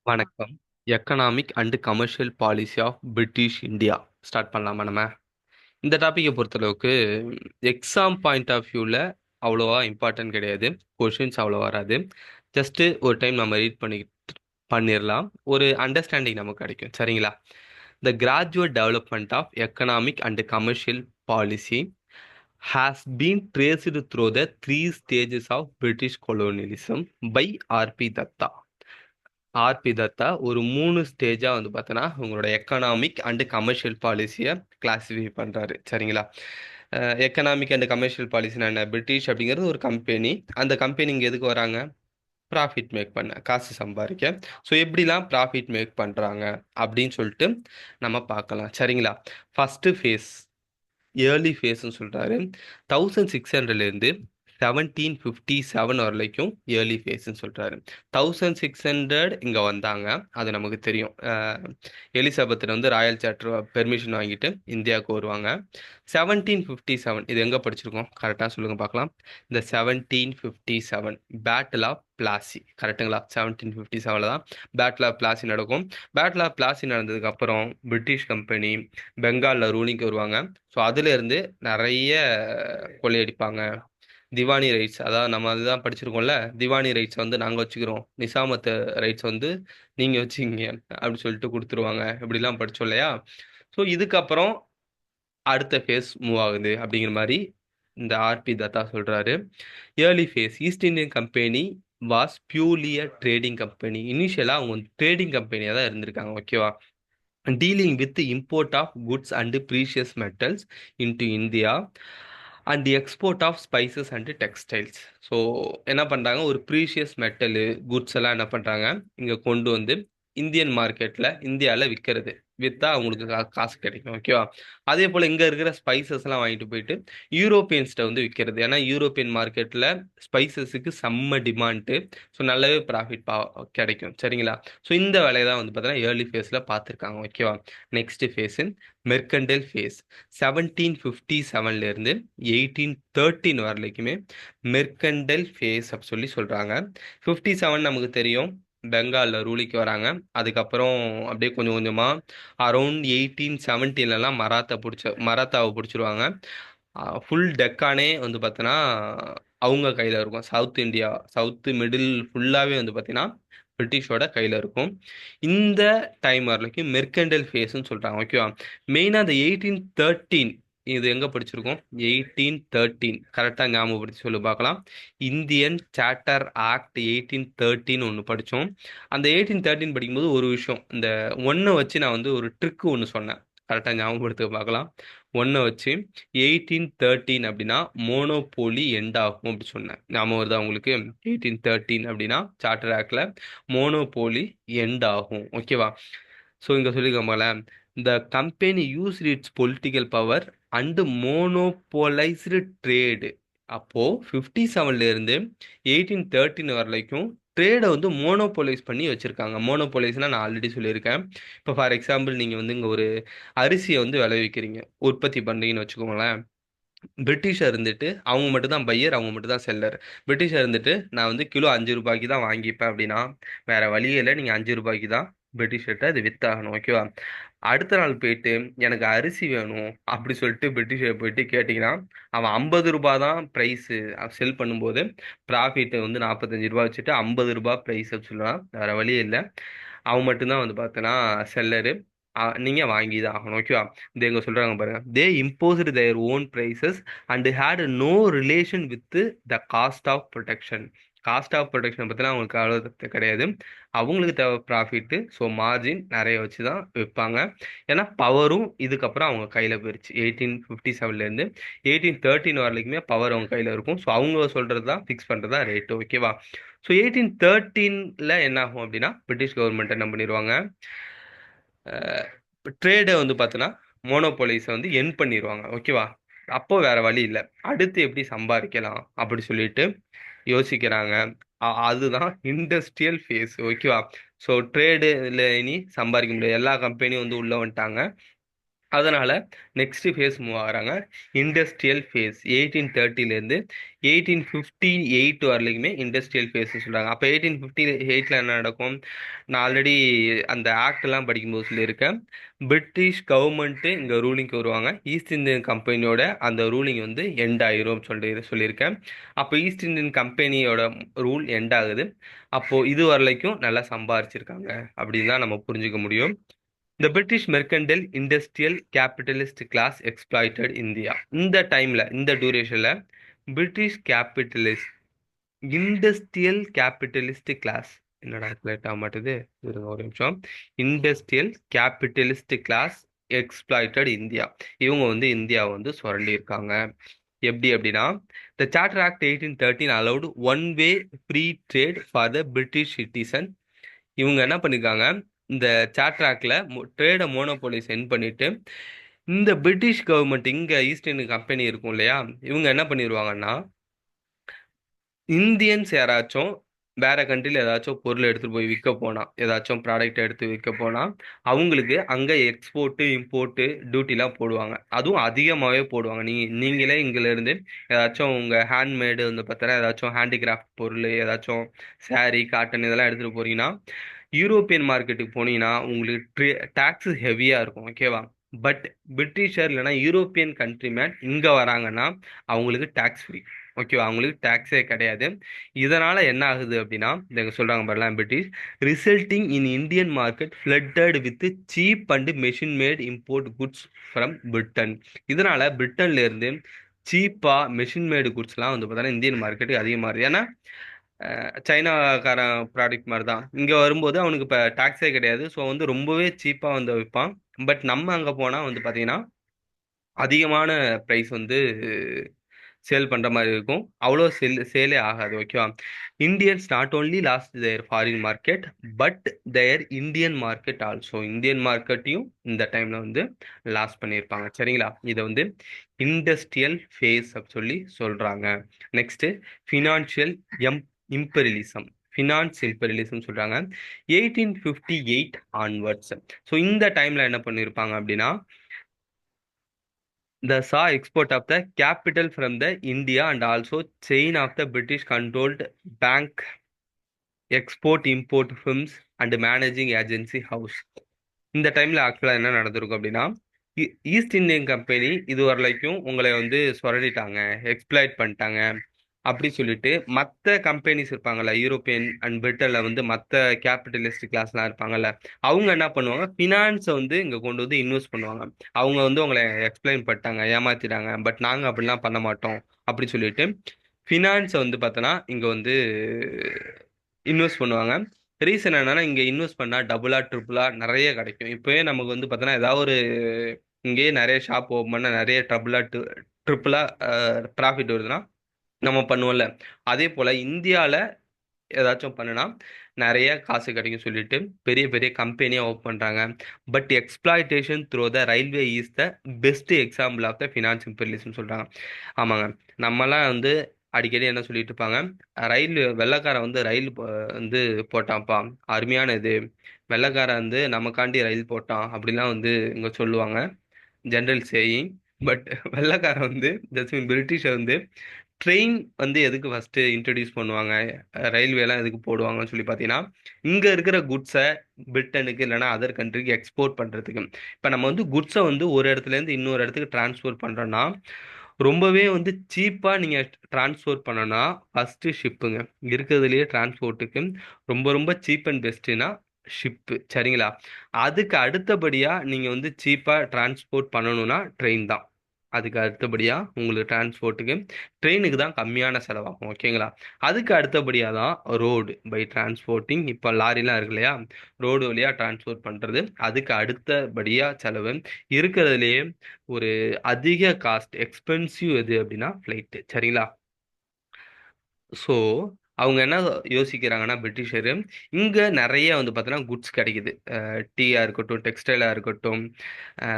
வணக்கம். Economic and commercial policy of British India start பண்ணலாமா நம்ம? இந்த டாப்பிக்கை பொறுத்தளவுக்கு எக்ஸாம் பாயிண்ட் ஆஃப் வியூவில் அவ்வளோவா இம்பார்ட்டன்ட் கிடையாது. கொஷின்ஸ் அவ்வளோ வராது. ஜஸ்ட்டு ஒரு டைம் நம்ம ரீட் பண்ணிடலாம். ஒரு அண்டர்ஸ்டாண்டிங் நமக்கு கிடைக்கும். சரிங்களா? The gradual development of economic and commercial policy has been traced through the three stages of British colonialism by R.P. Datta. R P Datta ஒரு 3 ஸ்டேஜா வந்து பார்த்தோன்னா உங்களோட எக்கனாமிக் அண்ட் கமர்ஷியல் பாலிசியை கிளாஸிஃபை பண்றாரு. சரிங்களா? எக்கனாமிக் அண்ட் கமர்ஷியல் பாலிசினா என்ன? பிரிட்டிஷ் அப்படிங்கிறது ஒரு கம்பெனி. அந்த கம்பெனி இங்கே எதுக்கு வராங்க? ப்ராஃபிட் மேக் பண்ண, காசு சம்பாதிக்க. ஸோ எப்படிலாம் ப்ராஃபிட் மேக் பண்ணுறாங்க அப்படின்னு சொல்லிட்டு நம்ம பார்க்கலாம். சரிங்களா? ஃபர்ஸ்ட் ஃபேஸ், ஏர்லி ஃபேஸ்ன்னு சொல்கிறாரு. 1600லேருந்து 1757 வரைக்கும் ஏர்லி ஃபேஸ்ன்னு சொல்கிறாரு. 1600 இங்கே வந்தாங்க, அது நமக்கு தெரியும். எலிசபெத்தில் வந்து ராயல் சார்ட்டர் பெர்மிஷன் வாங்கிட்டு இந்தியாவுக்கு வருவாங்க. 1757 இது எங்கே படிச்சிருக்கோம்? கரெக்டாக சொல்லுங்கள் பார்க்கலாம். இந்த 1757 பேட்டில் ஆஃப் பிளாசி, கரெக்டுங்களா? 1757 தான் பேட்டில் ஆஃப் பிளாசி நடக்கும். பேட்டில் ஆஃப் பிளாசி நடந்ததுக்கு அப்புறம் பிரிட்டிஷ் கம்பெனி பெங்காலில் ரூலிங்க்கு வருவாங்க. ஸோ அதுலேருந்து நிறைய கொள்ளையடிப்பாங்க. திவானி ரைட்ஸ், அதாவது நம்ம அதுதான் படிச்சிருக்கோம்ல, திவானி ரைட்ஸ் வந்து நாங்கள் வச்சுக்கிறோம், நிசாமத்து ரைட்ஸ் வந்து நீங்கள் வச்சுக்கிங்க அப்படின்னு சொல்லிட்டு கொடுத்துருவாங்க. இப்படிலாம் படித்தோம் இல்லையா? ஸோ இதுக்கப்புறம் அடுத்த ஃபேஸ் மூவ் ஆகுது அப்படிங்கிற மாதிரி இந்த ஆர்பி தத்தா சொல்கிறாரு. Early phase, East Indian company was purely a trading company. இனிஷியலாக அவங்க ட்ரேடிங் கம்பெனியாக தான் இருந்திருக்காங்க. ஓகேவா? Dealing with import of goods and precious metals into India and export of spices and textiles. So என்ன பண்ணுறாங்க? ஒரு ப்ரீஷியஸ் மெட்டலு குட்ஸ் எல்லாம் என்ன பண்ணுறாங்க? இங்கே கொண்டு வந்து இந்தியன் மார்க்கெட்டில் இந்தியாவில் விற்கிறது. விற்றா அவங்களுக்கு காசு கிடைக்கும். ஓகேவா? அதே போல் இங்கே இருக்கிற ஸ்பைசஸ் எல்லாம் வாங்கிட்டு போயிட்டு யூரோப்பியன்ஸ்கிட்ட வந்து விற்கிறது. ஏன்னா யூரோப்பியன் மார்க்கெட்டில் ஸ்பைசஸுக்கு செம்ம டிமாண்டு. ஸோ நல்லாவே ப்ராஃபிட் கிடைக்கும். சரிங்களா? ஸோ இந்த வேலையை தான் வந்து பார்த்தீங்கன்னா ஏர்லி ஃபேஸில் பார்த்துருக்காங்க. ஓகேவா? Next phase mercantile phase. 1757லேருந்து 1813 வரைக்குமே மெர்கண்டைல் ஃபேஸ் அப்படி சொல்லி சொல்கிறாங்க. 57 நமக்கு தெரியும், பெங்காலில் ரூலிக்கு வராங்க. அதுக்கப்புறம் அப்படியே கொஞ்சம் கொஞ்சமாக அரௌண்ட் 1870லலாம் மராத்தாவை பிடிச்சிருவாங்க. ஃபுல் டெக்கானே வந்து பார்த்தோன்னா அவங்க கையில் இருக்கும். சவுத் இந்தியா, சவுத்து மிடில் ஃபுல்லாகவே வந்து பார்த்தீங்கன்னா பிரிட்டிஷோட கையில் இருக்கும். இந்த டைம் வரைக்கும் மெர்கண்டைல் ஃபேஸ்ன்னு சொல்கிறாங்க. ஓகேவா? மெயினாக அந்த 1813 இது எங்கே படிச்சிருக்கோம்? 1813 கரெக்டாக ஞாபகப்படுத்தி சொல்லி பார்க்கலாம். இந்தியன் சார்ட்டர் ஆக்ட் 1813 ஒன்று படித்தோம். அந்த 1813 படிக்கும்போது ஒரு விஷயம், இந்த ஒன்றை வச்சு நான் வந்து ஒரு ட்ரிக்கு ஒன்று சொன்னேன். கரெக்டாக ஞாபகப்படுத்த பார்க்கலாம். ஒன்றை வச்சு 1813 அப்படின்னா மோனோபோலி எண்ட் ஆகும் அப்படி சொன்னேன். ஞாபகம் வருதா உங்களுக்கு? 1813 அப்படின்னா சார்ட்டர் ஆக்ட்ல மோனோபோலி எண்ட் ஆகும். ஓகேவா? ஸோ இங்கே சொல்லிக்கோங்கள, இந்த company use its political power and monopolised trade. அப்போ 57லேருந்து 1813 வரைக்கும் ட்ரேடை வந்து மோனோபோலைஸ் பண்ணி வச்சிருக்காங்க. மோனோபோலைஸ்னா நான் ஆல்ரெடி சொல்லியிருக்கேன். இப்போ ஃபார் எக்ஸாம்பிள் நீங்கள் வந்து இங்கே ஒரு அரிசியை வந்து விளைவிக்கிறீங்க, உற்பத்தி பண்ணுறீங்கன்னு வச்சுக்கோங்களேன். பிரிட்டிஷர் இருந்துட்டு அவங்க மட்டும் தான் பையர், அவங்க மட்டும் தான் செல்லர். பிரிட்டிஷர் இருந்துட்டு நான் வந்து கிலோ 5 ரூபாய்க்கு தான் வாங்கிப்பேன் அப்படின்னா வேற வழியே இல்லை, நீங்கள் 5 ரூபாய்க்கு தான் பிரிட்டிஷர்கிட்ட அது வித்தாகணும். ஓகேவா? அடுத்த நாள் போயிட்டு எனக்கு அரிசி வேணும் அப்படி சொல்லிட்டு பிரிட்டிஷர் போயிட்டு கேட்டிங்கன்னா அவன் 50 ரூபாய் தான் ப்ரைஸு செல் பண்ணும்போது ப்ராஃபிட் வந்து 45 ரூபா வச்சுட்டு 50 ரூபாய் ப்ரைஸ் சொல்லலாம். வேற வழியே இல்லை, அவன் மட்டும்தான் வந்து பார்த்தோன்னா செல்லரு. நீங்கள் வாங்கி தான் ஆகணும். ஓகேவா? இது எங்க சொல்றாங்க பாருங்க. They imposed their own prices and had no relation with the cost of production. Cost of production பற்றிலாம் அவங்களுக்கு அவ்வளோ கிடையாது. அவங்களுக்கு தேவை ப்ராஃபிட்டு. ஸோ மார்ஜின் நிறைய வச்சு தான் விற்பாங்க. ஏன்னா பவரும் இதுக்கப்புறம் அவங்க கையில் போயிருச்சு. 1857லேருந்து 1813 வரைக்குமே பவர் அவங்க கையில் இருக்கும். ஸோ அவங்க சொல்கிறது தான் ஃபிக்ஸ் பண்ணுறது தான் ரேட்டு. ஓகேவா? ஸோ 1813ல் என்ன ஆகும் அப்படின்னா பிரிட்டிஷ் கவர்மெண்ட் என்ன பண்ணிடுவாங்க? ட்ரேடை வந்து பார்த்தோன்னா மோனோபோலிஸை வந்து என் பண்ணிடுவாங்க. ஓகேவா? அப்போ வேற வழி இல்லை, அடுத்து எப்படி சம்பாதிக்கலாம் அப்படி சொல்லிட்டு யோசிக்கிறாங்க. அதுதான் இண்டஸ்ட்ரியல் ஃபேஸ். ஓகேவா? ஸோ ட்ரேடு இல்லை, இனி சம்பாதிக்க முடியாது, எல்லா கம்பெனியும் வந்து உள்ள வந்துட்டாங்க. அதனால நெக்ஸ்ட் ஃபேஸ் மூவ் ஆகுறாங்க. இண்டஸ்ட்ரியல் ஃபேஸ் 1830லேருந்து 1858 வரலைக்குமே இண்டஸ்ட்ரியல் ஃபேஸ் சொல்றாங்க. அப்போ 1858ல என்ன நடக்கும்? நான் ஆல்ரெடி அந்த ஆக்ட்லாம் படிக்கும்போது சொல்லியிருக்கேன். பிரிட்டிஷ் கவர்மெண்ட்டு இங்கே ரூலிங்க்கு வருவாங்க. ஈஸ்ட் இந்தியன் கம்பெனியோட அந்த ரூலிங் வந்து எண்ட் ஆயிரும் சொல்லியிருக்கேன். அப்போ ஈஸ்ட் இந்தியன் கம்பெனியோட ரூல் எண்ட் ஆகுது. அப்போ இது வரலைக்கும் நல்லா சம்பாரிச்சிருக்காங்க அப்படின்னு தான் நம்ம புரிஞ்சுக்க முடியும். The British mercantile industrial capitalist class exploited India. இந்த டைம்ல இந்த டியூரேஷன்ல British capitalist industrial capitalist class என்னடா லேட் ஆக மாட்டுது, இருங்க ஒரு நிமிஷம். Industrial capitalist class exploited India. இவங்க வந்து இந்தியாவை வந்து சுரண்டி இருக்காங்க. எப்படி அப்படின்னா, the charter act 1813 allowed one way free trade for the British citizen. இவங்க என்ன பண்ணிருக்காங்க, இந்த சாட்ராக்ல ட்ரேட மோனோபோலி சென்ட் பண்ணிட்டு இந்த பிரிட்டிஷ் கவர்மெண்ட் இங்க ஈஸ்ட் இந்தியன் கம்பெனி இருக்கும் இல்லையா, இவங்க என்ன பண்ணிடுவாங்கன்னா, இந்தியன்ஸ் யாராச்சும் வேற கண்ட்ரில ஏதாச்சும் பொருள் எடுத்துட்டு போய் விற்க போனா, ஏதாச்சும் ப்ராடக்ட் எடுத்து விற்க போனா, அவங்களுக்கு அங்க எக்ஸ்போர்ட்டு இம்போர்ட்டு டியூட்டிலாம் போடுவாங்க. அதுவும் அதிகமாகவே போடுவாங்க. நீங்களே இங்கல இருந்து ஏதாச்சும் உங்க ஹேண்ட்மேடு வந்து பார்த்தீங்கன்னா ஏதாச்சும் ஹேண்டிகிராஃப்ட் பொருள், ஏதாச்சும் saree காட்டன் இதெல்லாம் எடுத்துட்டு போறீங்கன்னா, யூரோப்பியன் மார்க்கெட்டுக்கு போனீங்கன்னா உங்களுக்கு டாக்ஸ் ஹெவியா இருக்கும். ஓகேவா? பட் பிரிட்டிஷர் இல்லைன்னா யூரோப்பியன் கண்ட்ரிமேன் இங்க வராங்கன்னா அவங்களுக்கு டாக்ஸ் ஃப்ரீ. ஓகேவா? அவங்களுக்கு டாக்ஸே கிடையாது. இதனால என்ன ஆகுது அப்படின்னா, இங்க சொல்றாங்க பாருலாம், British resulting in Indian market flooded with cheap and machine made import goods from Britain. இதனால பிரிட்டன்ல இருந்து சீப்பா மெஷின் மேடு குட்ஸ்லாம் வந்து பார்த்தீங்கன்னா இந்தியன் மார்க்கெட்டுக்கு அதிகமாக இருக்குது. ஏன்னா சைனாக்காரன் ப்ராடக்ட் மாதிரி தான் இங்கே வரும்போது அவனுக்கு இப்போ டாக்ஸே கிடையாது. ஸோ வந்து ரொம்பவே சீப்பாக வந்து விற்பான். பட் நம்ம அங்கே போனால் வந்து பார்த்தீங்கன்னா அதிகமான ப்ரைஸ் வந்து சேல் பண்ணுற மாதிரி இருக்கும். அவ்வளோ சேலே ஆகாது. ஓகேவா? Indians not only lost their foreign market but their Indian market also. Indian மார்க்கெட்டையும் இந்த டைமில் வந்து லாஸ் பண்ணியிருப்பாங்க. சரிங்களா? இதை வந்து இண்டஸ்ட்ரியல் ஃபேஸ் அப்படி சொல்லி சொல்கிறாங்க. Next financial imperialism. Finance imperialism சொல்கிறாங்க 1858 ஆன்வர்ட்ஸ். ஸோ இந்த டைமில் என்ன பண்ணியிருப்பாங்க அப்படின்னா, the saw export of the capital from the India and also chain of the British controlled bank export import firms and managing agency house. இந்த டைம்ல ஆக்சுவலா என்ன நடந்திருக்கும் அப்படின்னா, ஈஸ்ட் இந்தியன் கம்பெனி இது வரைக்கும் உங்களை வந்து சுரண்டிட்டாங்க, எக்ஸ்பிளாய்ட் பண்ணிட்டாங்க அப்படி சொல்லிட்டு மற்ற கம்பெனிஸ் இருப்பாங்கல்ல, யூரோப்பியன் அண்ட் பிரிட்டன்ல வந்து மற்ற கேபிட்டலிஸ்ட் கிளாஸ்லாம் இருப்பாங்கல்ல, அவங்க என்ன பண்ணுவாங்க, ஃபினான்ஸை வந்து இங்கே கொண்டு வந்து இன்வெஸ்ட் பண்ணுவாங்க. அவங்க வந்து உங்களை எக்ஸ்பிளைன் பண்ணிட்டாங்க, ஏமாத்திட்டாங்க, பட் நாங்கள் அப்படிலாம் பண்ண மாட்டோம் அப்படி சொல்லிட்டு ஃபினான்ஸை வந்து பார்த்தோன்னா இங்கே வந்து இன்வெஸ்ட் பண்ணுவாங்க. ரீசன் என்னன்னா, இங்கே இன்வெஸ்ட் பண்ணால் டபுளா ட்ரிபிளா நிறைய கிடைக்கும். இப்போயே நமக்கு வந்து பார்த்தோன்னா ஏதாவது ஒரு இங்கேயே நிறைய ஷாப் ஓப்பன் பண்ணால் நிறைய ட்ரிபிளா ட்ரிபிளா ப்ராஃபிட் வருதுன்னா நம்ம பண்ணுவோம்ல, அதே போல் இந்தியாவில் ஏதாச்சும் பண்ணுனா நிறைய காசு கிடைக்கும் சொல்லிட்டு பெரிய பெரிய கம்பெனியாக ஓப்பன் பண்ணுறாங்க. But exploitation through the railway is the best example of the finance imperialism சொல்கிறாங்க. ஆமாங்க, நம்மலாம் வந்து அடிக்கடி என்ன சொல்லிட்டு இருப்பாங்க, ரயில் வெள்ளைக்காரன் வந்து ரயில் வந்து போட்டான்ப்பா, அருமையான இது, வெள்ளைக்காரன் வந்து நமக்காண்டி ரயில் போட்டான் அப்படிலாம் வந்து இங்கே சொல்லுவாங்க, ஜென்ரல் சேயிங். பட் வெள்ளைக்காரன் வந்து பிரிட்டிஷை வந்து ட்ரெயின் வந்து எதுக்கு ஃபர்ஸ்ட் இன்ட்ரடியூஸ் பண்ணுவாங்க, ரயில்வேலாம் எதுக்கு போடுவாங்கன்னு சொல்லி பார்த்தீங்கன்னா, இங்கே இருக்கிற குட்ஸை பிரிட்டனுக்கு இல்லைன்னா அதர் கண்ட்ரிக்கு எக்ஸ்போர்ட் பண்ணுறதுக்கு. இப்போ நம்ம வந்து குட்ஸை வந்து ஒரு இடத்துலேருந்து இன்னொரு இடத்துக்கு டிரான்ஸ்போர்ட் பண்ணுறோன்னா ரொம்பவே வந்து சீப்பாக நீங்கள் டிரான்ஸ்போர்ட் பண்ணோன்னா ஃபஸ்ட்டு ஷிப்புங்க. இருக்கிறதுலையே டிரான்ஸ்போர்ட்டுக்கு ரொம்ப ரொம்ப சீப் அண்ட் பெஸ்ட்டுனா ஷிப்பு. சரிங்களா? அதுக்கு அடுத்தபடியாக நீங்கள் வந்து சீப்பாக டிரான்ஸ்போர்ட் பண்ணணும்னா ட்ரெயின் தான். அதுக்கு அடுத்தபடியாக உங்களுக்கு டிரான்ஸ்போர்ட்டுக்கு ட்ரெயினுக்கு தான் கம்மியான செலவாகும். ஓகேங்களா? அதுக்கு அடுத்தபடியாக தான் ரோடு பை டிரான்ஸ்போர்ட்டிங். இப்போ லாரிலாம் இருக்கு இல்லையா, ரோடு வழியாக டிரான்ஸ்போர்ட் பண்ணுறது அதுக்கு அடுத்தபடியாக செலவு. இருக்கிறதுலையே ஒரு அதிக காஸ்ட் எக்ஸ்பென்சிவ் எது அப்படின்னா ஃப்ளைட்டு. சரிங்களா? ஸோ அவங்க என்ன யோசிக்கிறாங்கன்னா, பிரிட்டிஷரு இங்கே நிறைய வந்து பார்த்தீங்கன்னா குட்ஸ் கிடைக்குது. டீயாக இருக்கட்டும், டெக்ஸ்டைலாக இருக்கட்டும்,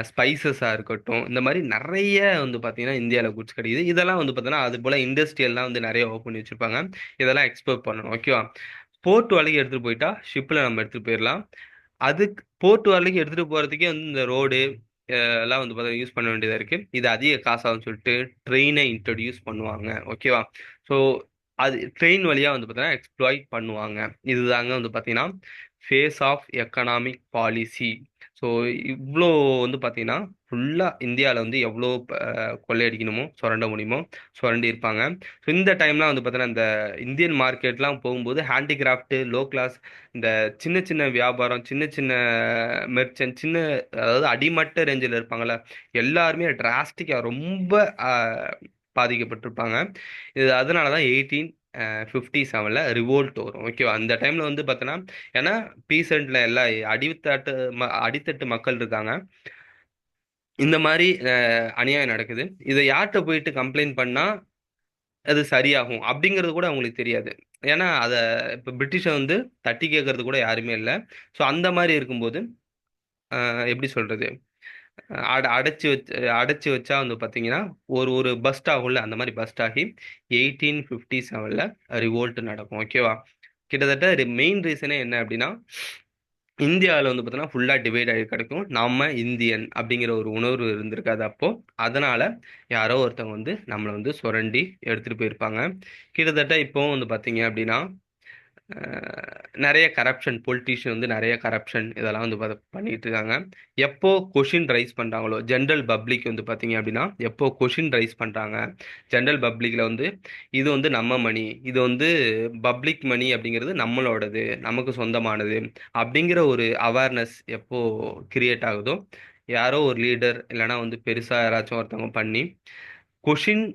ஸ்பைசஸாக இருக்கட்டும், இந்த மாதிரி நிறைய வந்து பார்த்தீங்கன்னா இந்தியாவில் குட்ஸ் கிடைக்குது. இதெல்லாம் வந்து பார்த்தீங்கன்னா அது போல் இண்டஸ்ட்ரியல்லாம் வந்து நிறைய ஓப்பன் பண்ணி வச்சுருப்பாங்க. இதெல்லாம் எக்ஸ்போர்ட் பண்ணணும். ஓகேவா? போர்ட் வரைக்கும் எடுத்துகிட்டு போயிட்டா ஷிப்பில் நம்ம எடுத்துகிட்டு போயிடலாம். அதுக்கு போர்ட் வரைக்கும் எடுத்துகிட்டு போகிறதுக்கே வந்து இந்த ரோடு எல்லாம் வந்து பார்த்தீங்கன்னா யூஸ் பண்ண வேண்டியதாக இருக்கு. இது அதிக காசாகும்னு சொல்லிட்டு ட்ரெயினை இன்ட்ரடியூஸ் பண்ணுவாங்க. ஓகேவா? ஸோ அது ட்ரெயின் வழியா வந்து பார்த்தீங்கன்னா எக்ஸ்ப்ளாய்ட் பண்ணுவாங்க. இதுதாங்க வந்து பார்த்தீங்கன்னா phase of economic policy. So இவ்வளோ வந்து பார்த்தீங்கன்னா ஃபுல்லாக இந்தியாவில் வந்து எவ்வளோ கொள்ளையடிக்கணுமோ சுரண்ட முடியுமோ சுரண்டி இருப்பாங்க. ஸோ இந்த டைம்லாம் வந்து பார்த்தீங்கன்னா இந்த இந்தியன் மார்க்கெட்லாம் போகும்போது ஹேண்டிகிராஃப்ட், லோ கிளாஸ், இந்த சின்ன சின்ன வியாபாரம், சின்ன சின்ன மெர்ச்சன்ட், சின்ன அதாவது அடிமட்ட ரேஞ்சில் இருப்பாங்கல்ல, எல்லாருமே டிராஸ்டிக்காக ரொம்ப பாதிக்கப்பட்டிருப்பாங்க. இது அதனால தான் 1857 ரிவோல்ட் வரும். ஓகேவா? அந்த டைம்ல வந்து பார்த்தோன்னா ஏன்னா பீசன்ட்ல எல்லாம் அடித்தட்டு மக்கள் இருக்காங்க. இந்த மாதிரி அநியாயம் நடக்குது. இதை யார்கிட்ட போயிட்டு கம்ப்ளைண்ட் பண்ணா அது சரியாகும் அப்படிங்கிறது கூட அவங்களுக்கு தெரியாது. ஏன்னா அதை இப்போ பிரிட்டிஷை வந்து தட்டி கேட்கறது கூட யாருமே இல்லை. ஸோ அந்த மாதிரி இருக்கும்போது எப்படி சொல்றது, அடைச்சி வச்சா வந்து பார்த்தீங்கன்னா ஒரு ஒரு பஸ்ட் ஆகும்ல, அந்த மாதிரி பஸ்ட் ஆகி 1857 ரிவோல்ட் நடக்கும். ஓகேவா? கிட்டத்தட்ட மெயின் ரீசனே என்ன அப்படின்னா இந்தியாவில் வந்து பார்த்தோன்னா ஃபுல்லாக டிவைட் ஆகி கிடக்கும். நம்ம இந்தியன் அப்படிங்கிற ஒரு உணர்வு இருந்திருக்காது அப்போ. அதனால யாரோ ஒருத்தவங்க வந்து நம்மளை வந்து சுரண்டி எடுத்துட்டு போயிருப்பாங்க. கிட்டத்தட்ட இப்போவும் வந்து பார்த்தீங்க அப்படின்னா நிறைய கரப்ஷன், பொலிட்டீஷியன் வந்து நிறைய கரப்ஷன் இதெல்லாம் வந்து பண்ணிட்டு இருக்காங்க. எப்போ கொஷின் ரைஸ் பண்றாங்களோ ஜென்ரல் பப்ளிக் வந்து பாத்தீங்க அப்படின்னா, எப்போ கொஷின் ரைஸ் பண்றாங்க ஜென்ரல் பப்ளிக்ல வந்து இது வந்து நம்ம மணி, இது வந்து பப்ளிக் மணி அப்படிங்கிறது நம்மளோடது, நமக்கு சொந்தமானது அப்படிங்கிற ஒரு அவேர்னஸ் எப்போ கிரியேட் ஆகுதோ, யாரோ ஒரு லீடர் இல்லைன்னா வந்து பெருசா யாராச்சும் ஒருத்தவங்க பண்ணி கொஷின்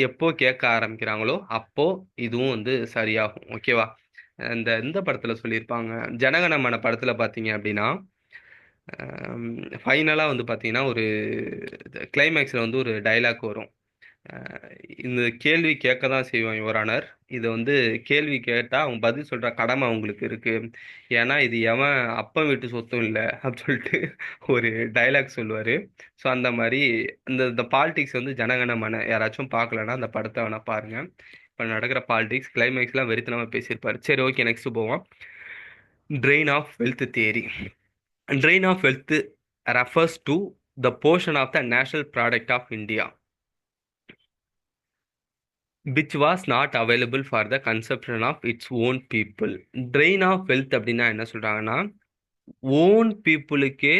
எப்போ கேட்க ஆரம்பிக்கிறாங்களோ அப்போ இதுவும் வந்து சரியாகும். ஓகேவா? இந்த இந்த படத்துல சொல்லியிருப்பாங்க, ஜனகணமன படத்துல பாத்தீங்க அப்படின்னா ஃபைனலா வந்து பாத்தீங்கன்னா ஒரு கிளைமேக்ஸ்ல வந்து ஒரு டைலாக் வரும். அஹ் இந்த கேள்வி கேட்க தான் செய்வோம் யுவர் ஆனர். இது வந்து கேள்வி கேட்டா அவங்க பதில் சொல்ற கடமை அவங்களுக்கு இருக்கு. ஏன்னா இது எவன் அப்பன் வீட்டு சொத்தும் இல்லை அப்படின்னு சொல்லிட்டு ஒரு டைலாக் சொல்லுவாரு. ஸோ அந்த மாதிரி இந்த இந்த பாலிடிக்ஸ் வந்து ஜனகணமன யாராச்சும் பார்க்கலன்னா அந்த படத்தை வேணா பாருங்க. இப்போ நடக்கிற பாலிடிக்ஸ் கிளைமேக்ஸ்லாம் வெறித்தனமா பேசியிருப்பாரு. சரி, ஓகே, நெக்ஸ்ட் போவோம். Drain of wealth theory. Drain of wealth refers to the portion of the national product of India which was not available for the consumption of its own people. Drain of wealth அப்படின்னா என்ன சொல்றாங்கன்னா, own பீப்புளுக்கே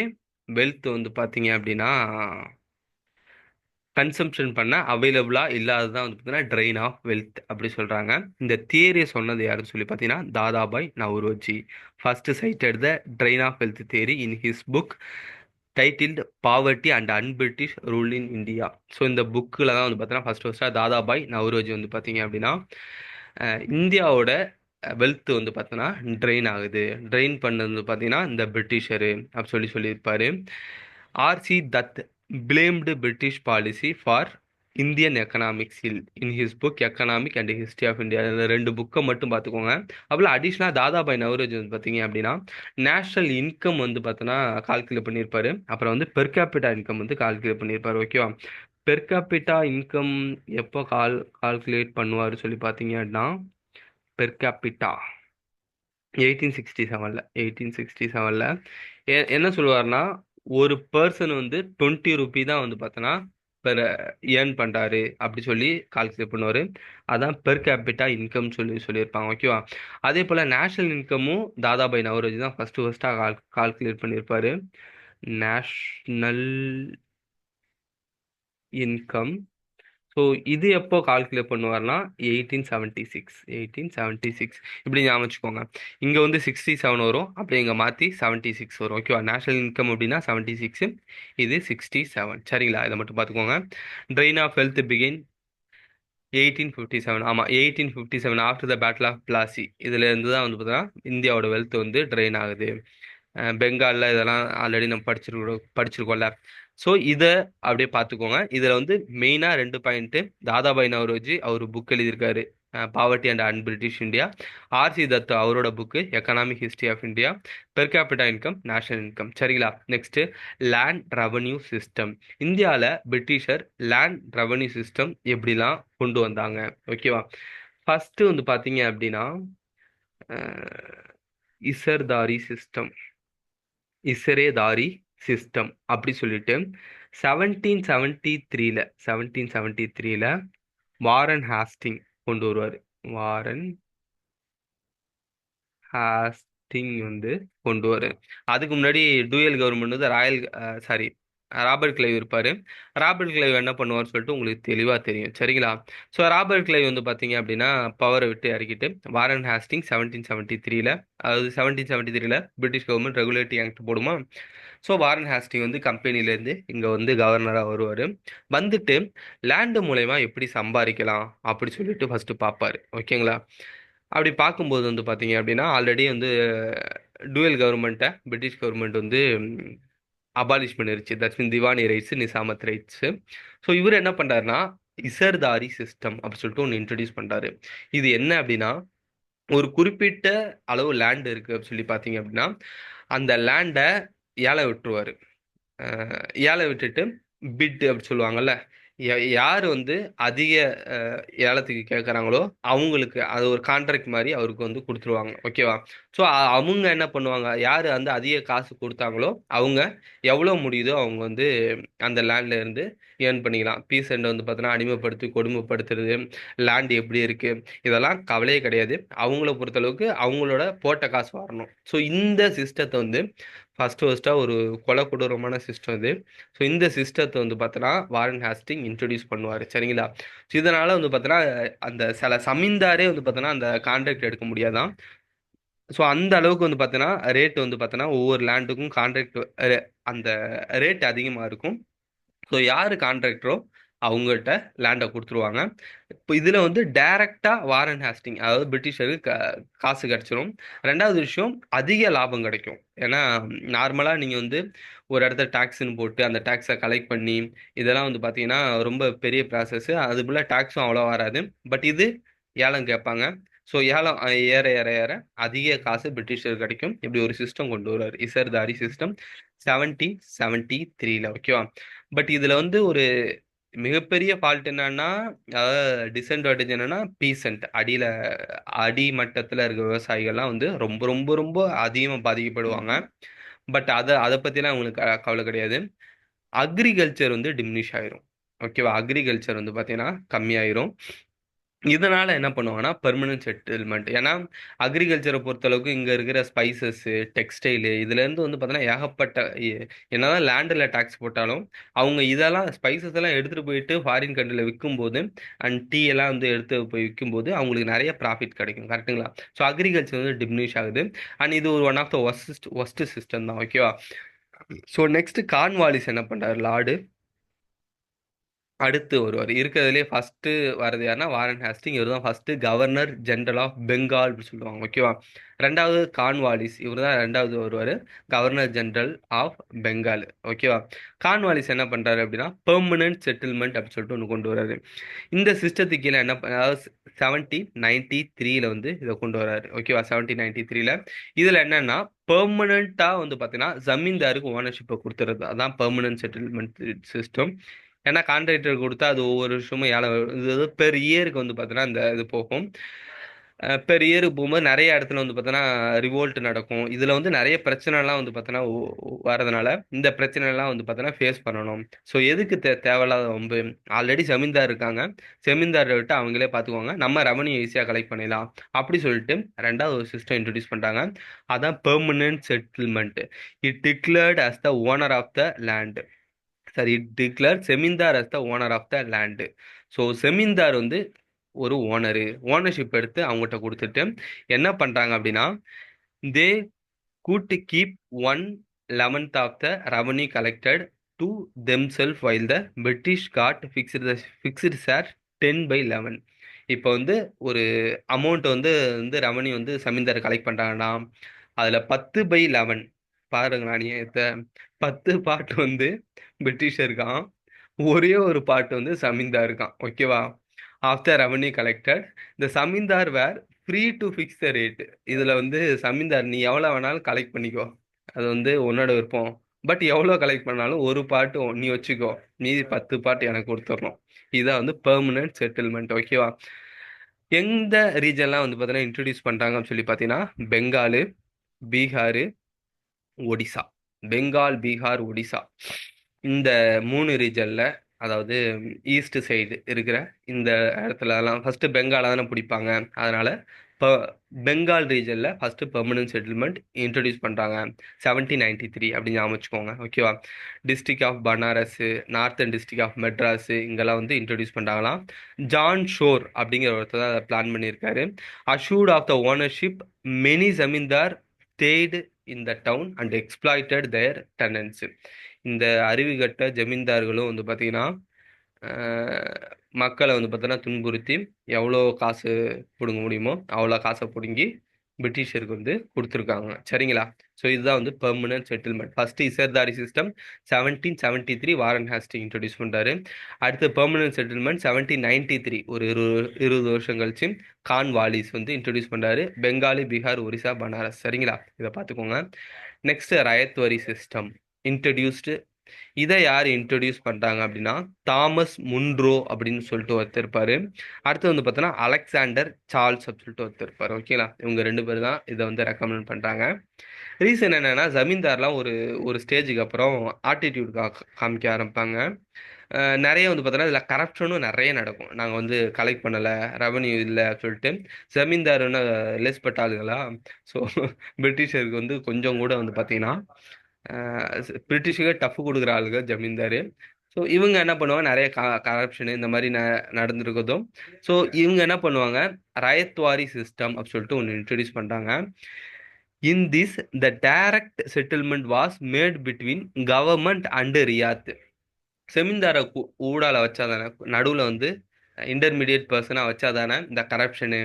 wealth வந்து பார்த்தீங்க அப்படின்னா consumption பண்ண அவைலபிளா இல்லாததான் வந்து பார்த்தீங்கன்னா ட்ரெயின் ஆஃப் வெல்த் அப்படி சொல்றாங்க. இந்த தியரியை சொன்னது யாருன்னு சொல்லி பார்த்தீங்கன்னா Dadabhai Naoroji. First cited the drain of wealth theory in his book titled poverty and unBritish rule in India. So இந்த புக்கில் தான் வந்து பார்த்தீங்கன்னா ஃபர்ஸ்ட்டாக தாதாபாய் நவ்ரோஜி வந்து பார்த்தீங்க அப்படின்னா இந்தியாவோட வெல்த் வந்து பார்த்தோன்னா ட்ரெயின் ஆகுது, ட்ரெயின் பண்ணது வந்து பார்த்தீங்கன்னா இந்த பிரிட்டிஷரு அப்படி சொல்லியிருப்பாரு. R C Dutt blamed British policy for Indian economics in his book economic and history of India. இந்த ரெண்டு புக்கை மட்டும் பார்த்துக்கோங்க. அப்புறம் அடிஷ்னலாக தாதாபாய் நவரோஜி வந்து பார்த்தீங்க அப்படின்னா நேஷனல் இன்கம் வந்து பார்த்தோன்னா கால்குலேட் பண்ணியிருப்பாரு. அப்புறம் வந்து பெர் கேபிட்டா இன்கம் வந்து கால்குலேட் பண்ணியிருப்பாரு. ஓகேவா? பெர் கேபிட்டா இன்கம் எப்போ கால்குலேட் பண்ணுவார் சொல்லி பார்த்தீங்க அப்படின்னா பெர் கேபிட்டா 1867 என்ன சொல்லுவார்னா, ஒரு பர்சன் வந்து 20 ரூபி தான் வந்து பார்த்தோன்னா பெர் ஏர்ன் பண்றாரு அப்படி சொல்லி கால்குலேட் பண்ணுவாரு. அதான் பெர் கேபிட்டா இன்கம் சொல்லியிருப்பாங்க. ஓகேவா? அதே போல நேஷனல் இன்கமும் தாதாபாய் நவரோஜி தான் ஃபர்ஸ்டா கால்குலேட் பண்ணியிருப்பாரு. National income. ஸோ இது எப்போ கால்குலேட் பண்ணுவார்னா 1876 இப்படி ஞாபகம் வச்சுக்கோங்க. இங்கே வந்து 67 வரும், அப்படி இங்கே மாற்றி 76 வரும். ஓகேவா? நேஷனல் இன்கம் அப்படின்னா 76, இது 67. சரிங்களா? இதை மட்டும் பார்த்துக்கோங்க. Drain of wealth begin 1857. ஆமாம், 1857 after the battle of Plassey. இதுல இருந்து தான் வந்து பார்த்தீங்கன்னா இந்தியாவோட வெல்த் வந்து ட்ரெயின் ஆகுது. பெங்காலில் இதெல்லாம் ஆல்ரெடி நம்ம படிச்சிருக்கோம்ல. ஸோ இதை அப்படியே பார்த்துக்கோங்க. இதில் வந்து மெயினாக ரெண்டு பாயிண்ட்டு. தாதாபாய் நவரோஜி அவர் புக் எழுதியிருக்காரு, poverty and un British India. RC Dutt அவரோட book economic history of India. Per capita income, national income. சரிங்களா? Next land revenue system. இந்தியாவில் பிரிட்டிஷர் லேண்ட் ரெவன்யூ சிஸ்டம் எப்படிலாம் கொண்டு வந்தாங்க. ஓகேவா? ஃபர்ஸ்ட் வந்து பார்த்தீங்க அப்படின்னா இசர்தாரி சிஸ்டம், இசரேதாரி சிஸ்டம் அப்படி சொல்லிட்டு 1773ல வாரன் ஹாஸ்டிங் கொண்டு வருவார். வாரன் ஹாஸ்டிங் வந்து கொண்டு வரு. அதுக்கு முன்னாடி டூயல் கவர்மெண்ட் வந்து ராயல் சாரி ராபர்ட் கிளைவ் இருப்பாரு. ராபர்ட் கிளைவ் என்ன பண்ணுவார்னு சொல்லிட்டு உங்களுக்கு தெளிவா தெரியும், சரிங்களா? ஸோ ராபர்ட் கிளைவ் வந்து பாத்தீங்க அப்படின்னா பவரை விட்டு இறக்கிட்டு வாரன் ஹாஸ்டிங் 1773ல, அதாவது 1773ல பிரிட்டிஷ் கவர்மெண்ட் ரெகுலேட்டிங் ஆக்ட் போடுமா. ஸோ வாரன் ஹாஸ்டிங் வந்து கம்பெனிலேருந்து இங்கே வந்து கவர்னராக வருவார். வந்துட்டு லேண்டு மூலயமா எப்படி சம்பாதிக்கலாம் அப்படி சொல்லிட்டு ஃபர்ஸ்ட் பார்ப்பாரு, ஓகேங்களா? அப்படி பார்க்கும்போது வந்து பார்த்தீங்க அப்படின்னா ஆல்ரெடி வந்து டூயல் கவர்மெண்ட்டை பிரிட்டிஷ் கவர்மெண்ட் வந்து அபாலிஷ் பண்ணிருச்சு. That's mean diwani rights, nizamat rights. So இவர் என்ன பண்றாருன்னா இசர்தாரி சிஸ்டம் அப்படி சொல்லிட்டு ஒன்று இன்ட்ரடியூஸ் பண்றாரு. இது என்ன அப்படின்னா, ஒரு குறிப்பிட்ட அளவு லேண்ட் இருக்கு அப்படின்னு சொல்லி பார்த்தீங்க அப்படின்னா அந்த லேண்டை ஏழை விட்டுருவாரு. ஏழை விட்டுட்டு பிட் அப்படி சொல்லுவாங்கல்ல, யார் வந்து அதிக ஏலத்துக்கு கேட்குறாங்களோ அவங்களுக்கு அது ஒரு கான்ட்ராக்ட் மாதிரி அவருக்கு வந்து கொடுத்துருவாங்க, ஓகேவா? ஸோ அவங்க என்ன பண்ணுவாங்க, யார் வந்து அதிக காசு கொடுத்தாங்களோ அவங்க எவ்வளோ முடியுதோ அவங்க வந்து அந்த லேண்ட்ல இருந்து ஏர்ன் பண்ணிக்கலாம். பீஸ் அண்ட் வந்து பார்த்தோன்னா அடிமைப்படுத்தி கொடுமைப்படுத்துறது, லேண்ட் எப்படி இருக்கு, இதெல்லாம் கவலையே கிடையாது. அவங்கள பொறுத்தளவுக்கு அவங்களோட போட்ட காசு வரணும். ஸோ இந்த சிஸ்டத்தை வந்து ஃபர்ஸ்டா ஒரு கொலை கொடூரமான சிஸ்டம் இது. ஸோ இந்த சிஸ்டத்தை வந்து பார்த்தோன்னா வாரன் ஹாஸ்டிங் இன்ட்ரடியூஸ் பண்ணுவார், சரிங்களா? ஸோ இதனால வந்து பார்த்தோன்னா அந்த சில சமீன்தாரே வந்து பார்த்தோன்னா அந்த கான்ட்ராக்ட் எடுக்க முடியாதான். ஸோ அந்த அளவுக்கு வந்து பார்த்தோன்னா ரேட் வந்து பார்த்தோன்னா ஒவ்வொரு லேண்டுக்கும் கான்ட்ராக்ட் அந்த ரேட் அதிகமாக இருக்கும். ஸோ யார் கான்ட்ராக்டரோ அவங்கள்ட்ட லேண்டை கொடுத்துருவாங்க. இப்போ இதில் வந்து டைரக்டா வாரன் ஹாஸ்டிங் அதாவது பிரிட்டிஷருக்கு காசு கிடைச்சிரும். ரெண்டாவது விஷயம் அதிக லாபம் கிடைக்கும். ஏன்னா நார்மலாக நீங்கள் வந்து ஒரு இடத்த டாக்ஸ்ன்னு போட்டு அந்த டாக்ஸை கலெக்ட் பண்ணி இதெல்லாம் வந்து பார்த்தீங்கன்னா ரொம்ப பெரிய ப்ராசஸ். அது போல டாக்ஸும் அவ்வளோ வராது. பட் இது ஏலம் கேட்பாங்க. ஸோ ஏலம் ஏற ஏற ஏற அதிக காசு பிரிட்டிஷருக்கு கிடைக்கும். இப்படி ஒரு சிஸ்டம் கொண்டு வருவார், இசர்தாரி சிஸ்டம் 1773ல, ஓகேவா? பட் இதுல வந்து ஒரு மிகப்பெரிய ஃபால்ட் என்னன்னா, அதாவது டிஸ்அட்வான்டேஜ் என்னன்னா பீசன்ட் அடியில அடிமட்டத்துல இருக்க விவசாயிகள்லாம் வந்து ரொம்ப ரொம்ப ரொம்ப அதிகமா பாதிக்கப்படுவாங்க. பட் அதை பத்திலாம் உங்களுக்கு கவலை கிடையாது. அக்ரிகல்ச்சர் வந்து டிமினிஷ் ஆயிரும், ஓகேவா? அக்ரிகல்ச்சர் வந்து பாத்தீங்கன்னா கம்மியாயிரும். இதனால என்ன பண்ணுவாங்கன்னா பெர்மனன்ட் செட்டில்மெண்ட். ஏன்னா அக்ரிகல்ச்சரை பொறுத்தளவுக்கு இங்க இருக்கிற ஸ்பைசஸ், டெக்ஸ்டைலு இதுல இருந்து வந்து பார்த்தீங்கன்னா ஏகப்பட்ட என்னதான் லேண்டில் டாக்ஸ் போட்டாலும் அவங்க இதெல்லாம் ஸ்பைசஸ் எல்லாம் எடுத்துட்டு போயிட்டு ஃபாரின் கண்ட்ரியில் விற்கும்போது அண்ட் டீ எல்லாம் வந்து எடுத்து போய் விற்கும்போது அவங்களுக்கு நிறைய ப்ராஃபிட் கிடைக்கும், கரெக்ட்டுங்களா? ஸோ அக்ரிகல்ச்சர் வந்து டிமினிஷ் ஆகுது. அண்ட் இது ஒரு one of the worst system தான், ஓகேவா? ஸோ நெக்ஸ்ட் கார்ன்வாலிஸ் என்ன பண்றாரு, லார்டு அடுத்து வருவார். இருக்கிறதுலே ஃபர்ஸ்ட் வரது யாருன்னா வாரன் ஹாஸ்டிங். இவர் தான் first governor general of Bengal அப்படின்னு சொல்லுவாங்க, ஓகேவா? ரெண்டாவது கார்ன்வாலிஸ், இவர் தான் ரெண்டாவது வருவார், கவர்னர் ஜெனரல் ஆஃப் பெங்கால், ஓகேவா? கார்ன்வாலிஸ் என்ன பண்றாரு அப்படின்னா பெர்மனன்ட் செட்டில்மெண்ட் அப்படின்னு சொல்லிட்டு ஒன்று கொண்டு வர்றாரு. இந்த சிஸ்டத்துக்கு கீழே என்ன அதாவது 1793ல வந்து இதை கொண்டு வர்றாரு, ஓகேவா? 1793ல இதுல என்னன்னா பெர்மனண்டா வந்து பாத்தீங்கன்னா ஜமீன்தாருக்கு ஓனர்ஷிப்பை கொடுத்துறது, அதான் பெர்மனன்ட் செட்டில்மெண்ட் சிஸ்டம். ஏன்னா கான்ட்ராக்டர் கொடுத்தா அது ஒவ்வொரு வருஷமும் ஏழை இது பெர் இயருக்கு வந்து பார்த்தீங்கன்னா இந்த இது போகும். பெர் இயருக்கு போகும்போது நிறைய இடத்துல வந்து பார்த்தோன்னா ரிவோல்ட் நடக்கும். இதில் வந்து நிறைய பிரச்சனைலாம் வந்து பார்த்தோன்னா வரதுனால இந்த பிரச்சனைலாம் வந்து பார்த்தோன்னா ஃபேஸ் பண்ணணும். ஸோ எதுக்கு தேவையில்லாத வம்பு, ஆல்ரெடி ஜமீன்தார் இருக்காங்க, ஜமீன்தாரை விட்டு அவங்களே பார்த்துக்குவாங்க, நம்ம ரெவன்யூ ஈஸியாக கலெக்ட் பண்ணிடலாம் அப்படி சொல்லிட்டு ரெண்டாவது ஒரு சிஸ்டம் இன்ட்ரடியூஸ் பண்ணுறாங்க. அதான் permanent settlement. It declared as the owner of the land. சரி, declare zamindar as the owner of the land. So zamindar வந்து ஒரு ஓனரு, ஓனர்ஷிப் எடுத்து அவங்ககிட்ட கொடுத்துட்டு என்ன பண்றாங்க அப்படின்னா they could keep 1/11 of the revenue collected to themselves while the British got fixed share 10/11. இப்போ வந்து ஒரு அமௌண்ட் வந்து வந்து ரெவன்யூ வந்து செமிந்தார் கலெக்ட் பண்றாங்கன்னா அதுல 10/11 பாருங்களா நீ 10 பாட்டு வந்து பிரிட்டிஷ் இருக்கான், ஒரே ஒரு பாட்டு வந்து சமீந்தார் இருக்கான், ஓகேவா? ஆஃப்டர் ரெவன்யூ கலெக்டட் இந்த zamindar were free to fix the rate. இதுல வந்து சமீந்தார் நீ எவ்வளவு வேணாலும் கலெக்ட் பண்ணிக்கோ, அது வந்து உன்னோட விருப்பம். பட் எவ்வளோ கலெக்ட் பண்ணாலும் ஒரு பாட்டு நீ வச்சுக்கோ, மீதி 10 பாட்டு எனக்கு கொடுத்துடணும். இதான் வந்து பெர்மனன்ட் செட்டில்மெண்ட், ஓகேவா? எந்த ரீஜன்லாம் வந்து பார்த்தீங்கன்னா இன்ட்ரடியூஸ் பண்றாங்கன்னு சொல்லி பார்த்தீங்கன்னா பெங்காலு, பீகாரு, ஒடிசா. பெங்கால், பீகார், ஒடிசா இந்த 3 ரீஜன்ல, அதாவது ஈஸ்ட் சைடு இருக்கிற இந்த இடத்துலலாம் ஃபர்ஸ்ட் பெங்கால தானே பிடிப்பாங்க. அதனால இப்போ பெங்கால் ரீஜன்ல ஃபர்ஸ்ட் பெர்மனன்ட் செட்டில்மெண்ட் இன்ட்ரடியூஸ் பண்றாங்க. 1793 அப்படின்னு ஞாபகம் வச்சுக்கோங்க. ஓகேவா? District of Banaras, northern district of Madras இங்கெல்லாம் வந்து இன்ட்ரடியூஸ் பண்றாங்களாம். ஜான் ஷோர் அப்படிங்கிற ஒருத்தர் தான் அதை பிளான் பண்ணியிருக்காரு. Assured of the ownership, many zamindar stayed in the town and exploited their tenants. இந்த அருவிகட்ட ஜமீன்தார்களும் வந்து பார்த்தீங்கன்னா மக்களை வந்து பார்த்தீங்கன்னா துன்புறுத்தி எவ்வளோ காசு பிடுங்க முடியுமோ அவ்வளோ காசை பிடுங்கி பிரிட்டிஷருக்கு வந்து கொடுத்துருக்காங்க. சரிங்களா? ஸோ இதுதான் வந்து permanent settlement. First izardari system 1773 Warren Hasting introduce பண்ணுறாரு. அடுத்து பெர்மனன்ட் செட்டில்மெண்ட் 1793 ஒரு 20 வருஷம் கழிச்சு கான் வாலிஸ் வந்து இன்ட்ரடியூஸ் பண்ணுறாரு. பெங்காலி, பீகார், ஒரிசா, பனாரஸ். சரிங்களா? இதை பார்த்துக்கோங்க. Next ryotwari system introduced. இதை யார் இன்ட்ரடியூஸ் பண்றாங்க அப்படின்னா தாமஸ் முன்ரோ அப்படின்னு சொல்லிட்டு ஒருத்தர் இருப்பாரு. அடுத்து வந்து பார்த்தோன்னா அலெக்சாண்டர் சார்ல்ஸ் அப்படின்னு சொல்லிட்டு ஒருத்தர் இருப்பாரு. ஓகேங்களா? இவங்க 2 பேர் தான் இதை வந்து ரெக்கமெண்ட் பண்றாங்க. ரீசன் என்னன்னா ஜமீன்தார்லாம் ஒரு ஒரு ஸ்டேஜுக்கு அப்புறம் ஆட்டிடியூட் காமிக்க ஆரம்பிப்பாங்க. நிறைய வந்து பார்த்தோன்னா இதில் கரப்ஷனும் நிறைய நடக்கும். நாங்கள் வந்து கலெக்ட் பண்ணலை, ரெவன்யூ இல்லை சொல்லிட்டு ஜமீன்தார்னு லெஸ் பட்ட ஆளுங்களா. ஸோ பிரிட்டிஷருக்கு வந்து கொஞ்சம் கூட வந்து பார்த்தீங்கன்னா பிரிட்டிஷுக்கு டஃப் கொடுக்குற ஆளுங்க ஜமீன்தார். ஸோ இவங்க என்ன பண்ணுவாங்க, நிறைய கரப்ஷனு இந்த மாதிரி நடந்திருக்கதும். ஸோ இவங்க என்ன பண்ணுவாங்க, ரயத்வாரி சிஸ்டம் அப்படின்னு சொல்லிட்டு ஒன்று இன்ட்ரடியூஸ் பண்ணுறாங்க. In this the direct settlement was made between government and ryot. செமீன்தாரை ஊடால வச்சாதானே, நடுவில் வந்து இன்டர்மீடியட் பர்சனாக வச்சாதானே இந்த கரப்ஷனு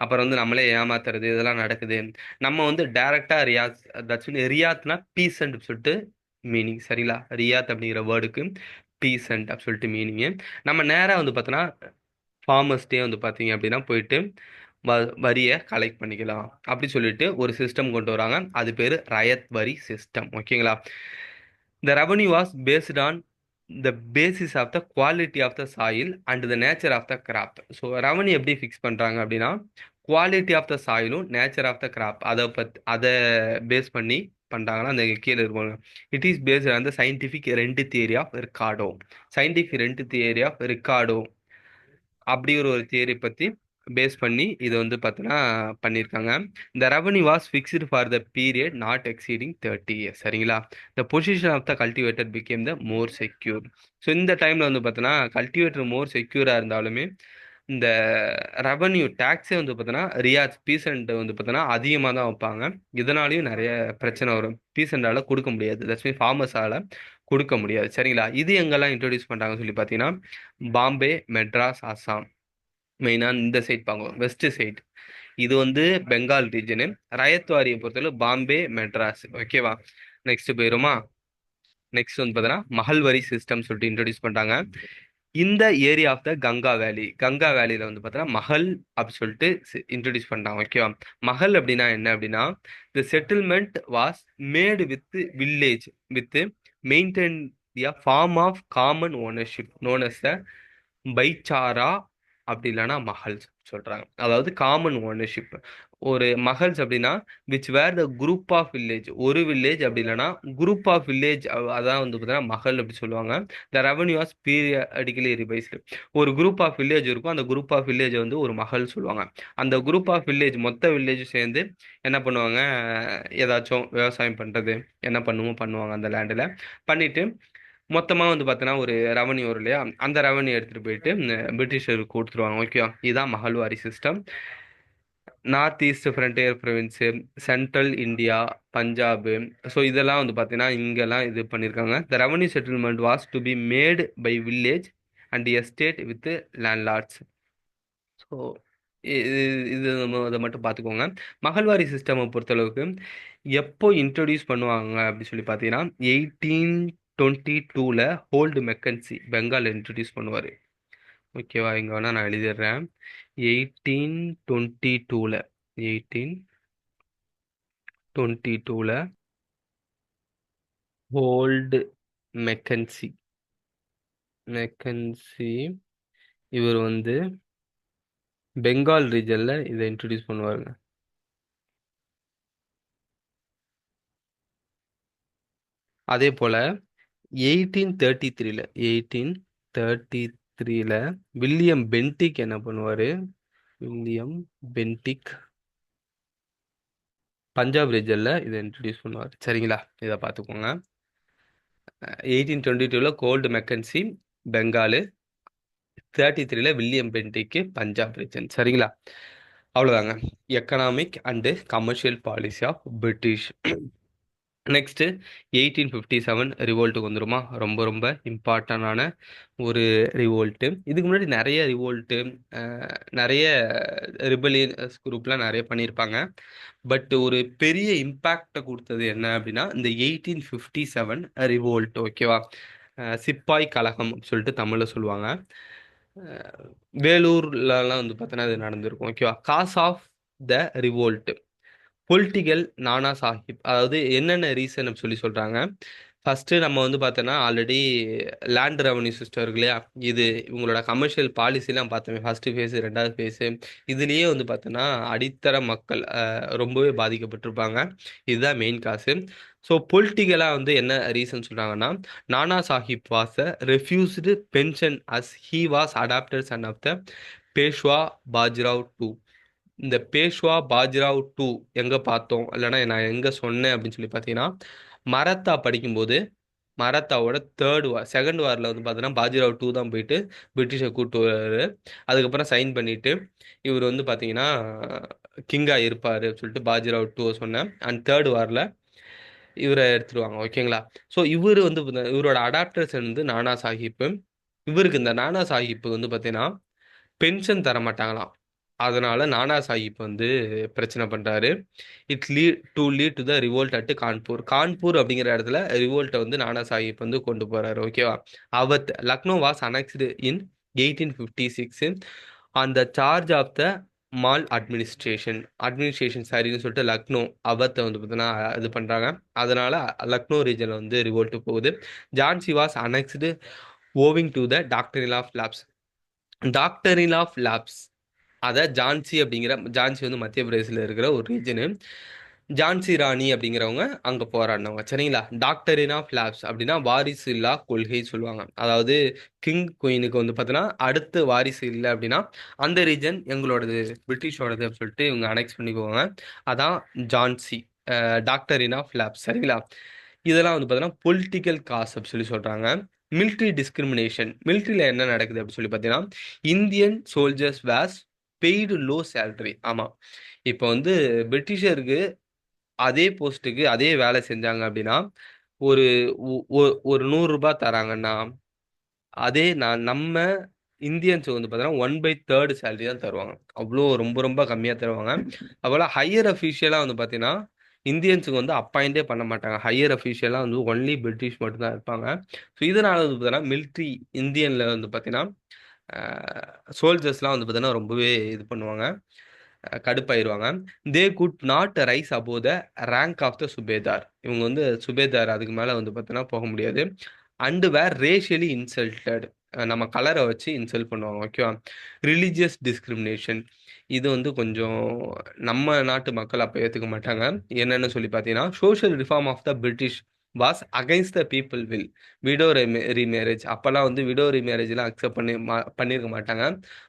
அப்புறம் வந்து நம்மளே ஏமாத்துறது இதெல்லாம் நடக்குது. நம்ம வந்து டைரக்டா ரியாத், தட்ஸ் மீன் ரியாத்னா பீசன்ட் சொல்லிட்டு மீனிங். சரிங்களா? ரியாத் அப்படிங்கிற வேர்டுக்கு பீசன்ட் அப்படின்னு சொல்லிட்டு மீனிங்கு. நம்ம நேராக வந்து பார்த்தோன்னா ஃபார்மர்ஸ்டே வந்து பார்த்தீங்க அப்படின்னா போயிட்டு வரியை கலெக்ட் பண்ணிக்கலாம் அப்படி சொல்லிட்டு ஒரு சிஸ்டம் கொண்டு வராங்க. அது பேர் ரயத் வரி சிஸ்டம். ஓகேங்களா? The revenue was based on the basis of the quality of the soil and the nature of the crop. So revenue எப்படி ஃபிக்ஸ் பண்ணுறாங்க அப்படின்னா குவாலிட்டி ஆஃப் த சாயிலும் நேச்சர் ஆஃப் த கிராப் அதை பேஸ் பண்ணி பண்ணுறாங்கன்னா அந்த கீழே இருப்பாங்க. It is based on the scientific rent theory of Ricardo. Scientific rent theory of Ricardo அப்படி ஒரு தியரி பற்றி பேஸ் பண்ணி இது வந்து பார்த்தீங்கன்னா பண்ணியிருக்காங்க. இந்த revenue was fixed for the period not exceeding 30 years. சரிங்களா? The position of the cultivator became the more secure. So இந்த டைமில் வந்து பார்த்தோன்னா கல்டிவேட்டர் மோர் செக்யூராக இருந்தாலுமே இந்த ரெவன்யூ டேக்ஸே வந்து பார்த்தோன்னா ரியாத் பீசண்ட் வந்து பார்த்தோன்னா அதிகமாக தான் வைப்பாங்க. இதனாலையும் நிறைய பிரச்சனை வரும். பீசண்டால கொடுக்க முடியாது, தட்ஸ் மீன் ஃபார்மர்ஸால கொடுக்க முடியாது. சரிங்களா? இது எங்கெல்லாம் இன்ட்ரடியூஸ் பண்ணுறாங்கன்னு சொல்லி பார்த்தீங்கன்னா பாம்பே, மெட்ராஸ், அசாம், மெயினாக இந்த சைட் பார்க்கணும், வெஸ்ட் சைட். இது வந்து பெங்கால் ரீஜனு. ரயத்வாரியை பொறுத்தவரை பாம்பே, மெட்ராஸ். ஓகேவா? நெக்ஸ்ட் போயிருமா? நெக்ஸ்ட் வந்து பார்த்தீங்கன்னா மஹல்வரி சிஸ்டம் சொல்லிட்டு இன்ட்ரடியூஸ் பண்ணுறாங்க. இந்த ஏரியா ஆஃப் த கங்கா வேலி, கங்கா வேலியில் வந்து பார்த்தீங்கன்னா மஹல் அப்படி சொல்லிட்டு இன்ட்ரடியூஸ் பண்ணுறாங்க. ஓகேவா? மஹல் அப்படின்னா என்ன அப்படின்னா the settlement was made with village with maintain form of common ownership known as the bhaichara அப்படி இல்லைன்னா மஹல்ஸ் சொல்றாங்க. அதாவது காமன் ஓனர்ஷிப். ஒரு மஹல்ஸ் அப்படின்னா which were the group of village, ஒரு வில்லேஜ் அப்படி இல்லைன்னா குரூப் ஆஃப் வில்லேஜ், அதான் வந்து பார்த்தீங்கன்னா மஹல் அப்படி சொல்லுவாங்க. The revenue was periodically revised. ஒரு குரூப் ஆஃப் வில்லேஜ் இருக்கும், அந்த குரூப் ஆஃப் வில்லேஜ் வந்து ஒரு மஹல் சொல்லுவாங்க. அந்த குரூப் ஆஃப் வில்லேஜ் மொத்த வில்லேஜ் சேர்ந்து என்ன பண்ணுவாங்க, ஏதாச்சும் விவசாயம் பண்றது என்ன பண்ணுவாங்க அந்த லேண்டில் பண்ணிட்டு மொத்தமாக வந்து பார்த்தீங்கன்னா ஒரு ரெவன்யூ வரும் இல்லையா, அந்த ரெவன்யூ எடுத்துகிட்டு போயிட்டு பிரிட்டிஷருக்கு கொடுத்துருவாங்க. ஓகேவா? இதுதான் mahalwari system. North east frontier province, central India, Punjab, so இதெல்லாம் வந்து பார்த்தீங்கன்னா இங்கெல்லாம் இது பண்ணியிருக்காங்க. The revenue settlement was to be made by village and estate with landlords. So இது இது நம்ம அதை மட்டும் பார்த்துக்கோங்க. மகள்வாரி சிஸ்டமை பொறுத்தளவுக்கு எப்போ இன்ட்ரடியூஸ் பண்ணுவாங்க அப்படி சொல்லி பார்த்தீங்கன்னா 1822 ஹோல்டு மெக்கன்சி பெங்கால் இன்ட்ரடியூஸ் பண்ணுவார். ஓகேவா? இங்கே வேணால் நான் எழுதிடுறேன். 1822 1822 ஹோல்டு மெக்கன்சி மெக்கன்சி இவர் வந்து பெங்கால் ரீஜனில் இதை இன்ட்ரடியூஸ் பண்ணுவாருங்க. அதே போல 1833ல 1833ல வில்லியம் பென்டிக் என்ன பண்ணுவாரு? வில்லியம் பென்டிக் பஞ்சாப் ரீஜன்ல இதை இன்ட்ரடியூஸ் பண்ணுவார். சரிங்களா? இதை பார்த்துக்கோங்க. 1822ல கோல்டு மெக்கன்சி பெங்காலு, 33ல வில்லியம் பென்டிக்கு பஞ்சாப் ரீஜன். சரிங்களா? அவ்வளோதாங்க. Economic and commercial policy of British. Next 1857 ரிவோல்ட்டுக்கு வந்துருமா? ரொம்ப ரொம்ப இம்பார்ட்டண்டான ஒரு ரிவோல்ட்டு. இதுக்கு முன்னாடி நிறைய ரிவோல்ட்டு, நிறைய ரிபலியன் குரூப்லாம் நிறைய பண்ணியிருப்பாங்க. பட் ஒரு பெரிய இம்பேக்டை கொடுத்தது என்ன அப்படின்னா இந்த 1857 ரிவோல்ட். ஓகேவா? சிப்பாய் கழகம் சொல்லிட்டு தமிழில் சொல்லுவாங்க. வேலூர்லலாம் வந்து பார்த்தோன்னா இது நடந்திருக்கும். ஓகேவா? Cause of the revolt political Nana Sahib. அதாவது என்னென்ன ரீசன் அப்படி சொல்லி சொல்றாங்க. ஃபர்ஸ்ட் நம்ம வந்து பார்த்தோன்னா ஆல்ரெடி லேண்ட் ரெவன்யூ சிஸ்டம் இருக்கு இல்லையா? இது இவங்களோட கமர்ஷியல் பாலிசிலாம் பார்த்தோமே. ஃபர்ஸ்ட் ஃபேஸ், ரெண்டாவது ஃபேஸ். இதுலயே வந்து பார்த்தோன்னா அடித்தர மக்கள் ரொம்பவே பாதிக்கப்பட்டிருப்பாங்க. இதுதான் மெயின் காசு. ஸோ பொலிட்டிக்கலாக வந்து என்ன ரீசன் சொல்றாங்கன்னா, Nana Sahib was a refused pension as he was adopted son of the Peshwa Bajirao two. இந்த பேஷ்வா பாஜிராவ் டூ எங்கே பார்த்தோம், இல்லைன்னா நான் எங்கே சொன்னேன் அப்படின்னு சொல்லி பார்த்தீங்கன்னா, மராத்தா படிக்கும்போது மராத்தாவோட செகண்ட் வாரில் வந்து பார்த்தீங்கன்னா பாஜிராவ் டூ தான் போயிட்டு பிரிட்டிஷை கூப்பிட்டு வர்றாரு. அதுக்கப்புறம் சைன் பண்ணிட்டு இவர் வந்து பார்த்தீங்கன்னா கிங்கா இருப்பாரு சொல்லிட்டு பாஜிராவ் டூ சொன்னேன். அண்ட் தேர்ட் வாரில் இவரை எடுத்துருவாங்க. ஓகேங்களா? ஸோ இவர் வந்து இவரோட அடாப்டர்ஸ் வந்து நானா சாஹிப். இவருக்கு இந்த நானா சாஹிப் வந்து பார்த்தீங்கன்னா பென்ஷன் தர மாட்டாங்களாம். அதனால நானா சாஹிப் வந்து பிரச்சனை பண்றாரு. Lead to the revolt at Kanpur. Kanpur அப்படிங்கிற இடத்துல ரிவோல்ட்டை வந்து நானா சாஹிப் வந்து கொண்டு போறாரு. ஓகேவா? Awadh Lucknow was annexed in 1856 on the charge of the maladministration சரின்னு சொல்லிட்டு லக்னோ அவத்தை வந்து பார்த்தீங்கன்னா இது பண்றாங்க. அதனால லக்னோ ரீஜன்ல வந்து ரிவோல்ட் போகுது. Jhansi was annexed owing to the doctrine of lapse. Doctrine of lapse அதை ஜான்சி வந்து மத்திய பிரதேசில் இருக்கிற ஒரு ரீஜனு. ஜான்சி ராணி அப்படிங்கிறவங்க அங்கே போராடினவங்க. சரிங்களா? டாக்டரின் ஆஃப் லேப்ஸ் அப்படின்னா வாரிசு இல்லா கொள்கை சொல்லுவாங்க. அதாவது கிங் குயினுக்கு வந்து பார்த்தீங்கன்னா அடுத்து வாரிசு இல்லை அப்படின்னா அந்த ரீஜன் எங்களோடது, பிரிட்டிஷோடது அப்படின்னு சொல்லிட்டு இவங்க அனெக்ஸ் பண்ணிக்குவாங்க. அதான் ஜான்சி டாக்டரின் ஆஃப் லேப்ஸ். சரிங்களா? இதெல்லாம் வந்து பார்த்தீங்கன்னா பொலிட்டிக்கல் காஸ் அப்படி சொல்லி சொல்கிறாங்க. Military discrimination. மிலிட்ரியில் என்ன நடக்குது அப்படின்னு சொல்லி பார்த்தீங்கன்னா, Indian soldiers was paid low salary. ஆமாம். இப்போ வந்து பிரிட்டிஷருக்கு அதே போஸ்ட்டுக்கு அதே வேலை செஞ்சாங்க அப்படின்னா ஒரு ஒரு 100 ரூபாய் தராங்கன்னா அதே நம்ம இந்தியன்ஸ் வந்து பார்த்தீங்கன்னா 1/3 சேலரி தான் தருவாங்க. அவ்வளோ ரொம்ப ரொம்ப கம்மியாக தருவாங்க. அதுபோல் ஹையர் அஃபீஷியலாக வந்து பார்த்தீங்கன்னா இந்தியன்ஸுக்கு வந்து அப்பாயிண்டே பண்ண மாட்டாங்க. ஹையர் அஃபீஷியலாக வந்து ஒன்லி பிரிட்டிஷ் மட்டும்தான் இருப்பாங்க. ஸோ இதனால வந்து பார்த்தீங்கன்னா மிலிட்ரி இந்தியனில் வந்து பார்த்தீங்கன்னா சோல்ஜர்ஸ்லாம் வந்து பார்த்தீங்கன்னா ரொம்பவே இது பண்ணுவாங்க, கடுப்பாயிருவாங்க. They could not rise above the rank of the subedar. இவங்க வந்து சுபேதார் அதுக்கு மேலே வந்து பார்த்தீங்கன்னா போக முடியாது. And were racially insulted. நம்ம கலரை வச்சு இன்சல்ட் பண்ணுவாங்க. ஓகேவா? Religious discrimination. இது வந்து கொஞ்சம் நம்ம நாட்டு மக்கள் அப்போ ஏற்றுக்க மாட்டாங்க. என்னன்னு சொல்லி பார்த்தீங்கன்னா social reform of the British was against the people will. Widow remarriage அப்போல்லாம் வந்து விடோ ரீமேரேஜ்லாம் அக்செப்ட் பண்ணியிருக்க மாட்டாங்க.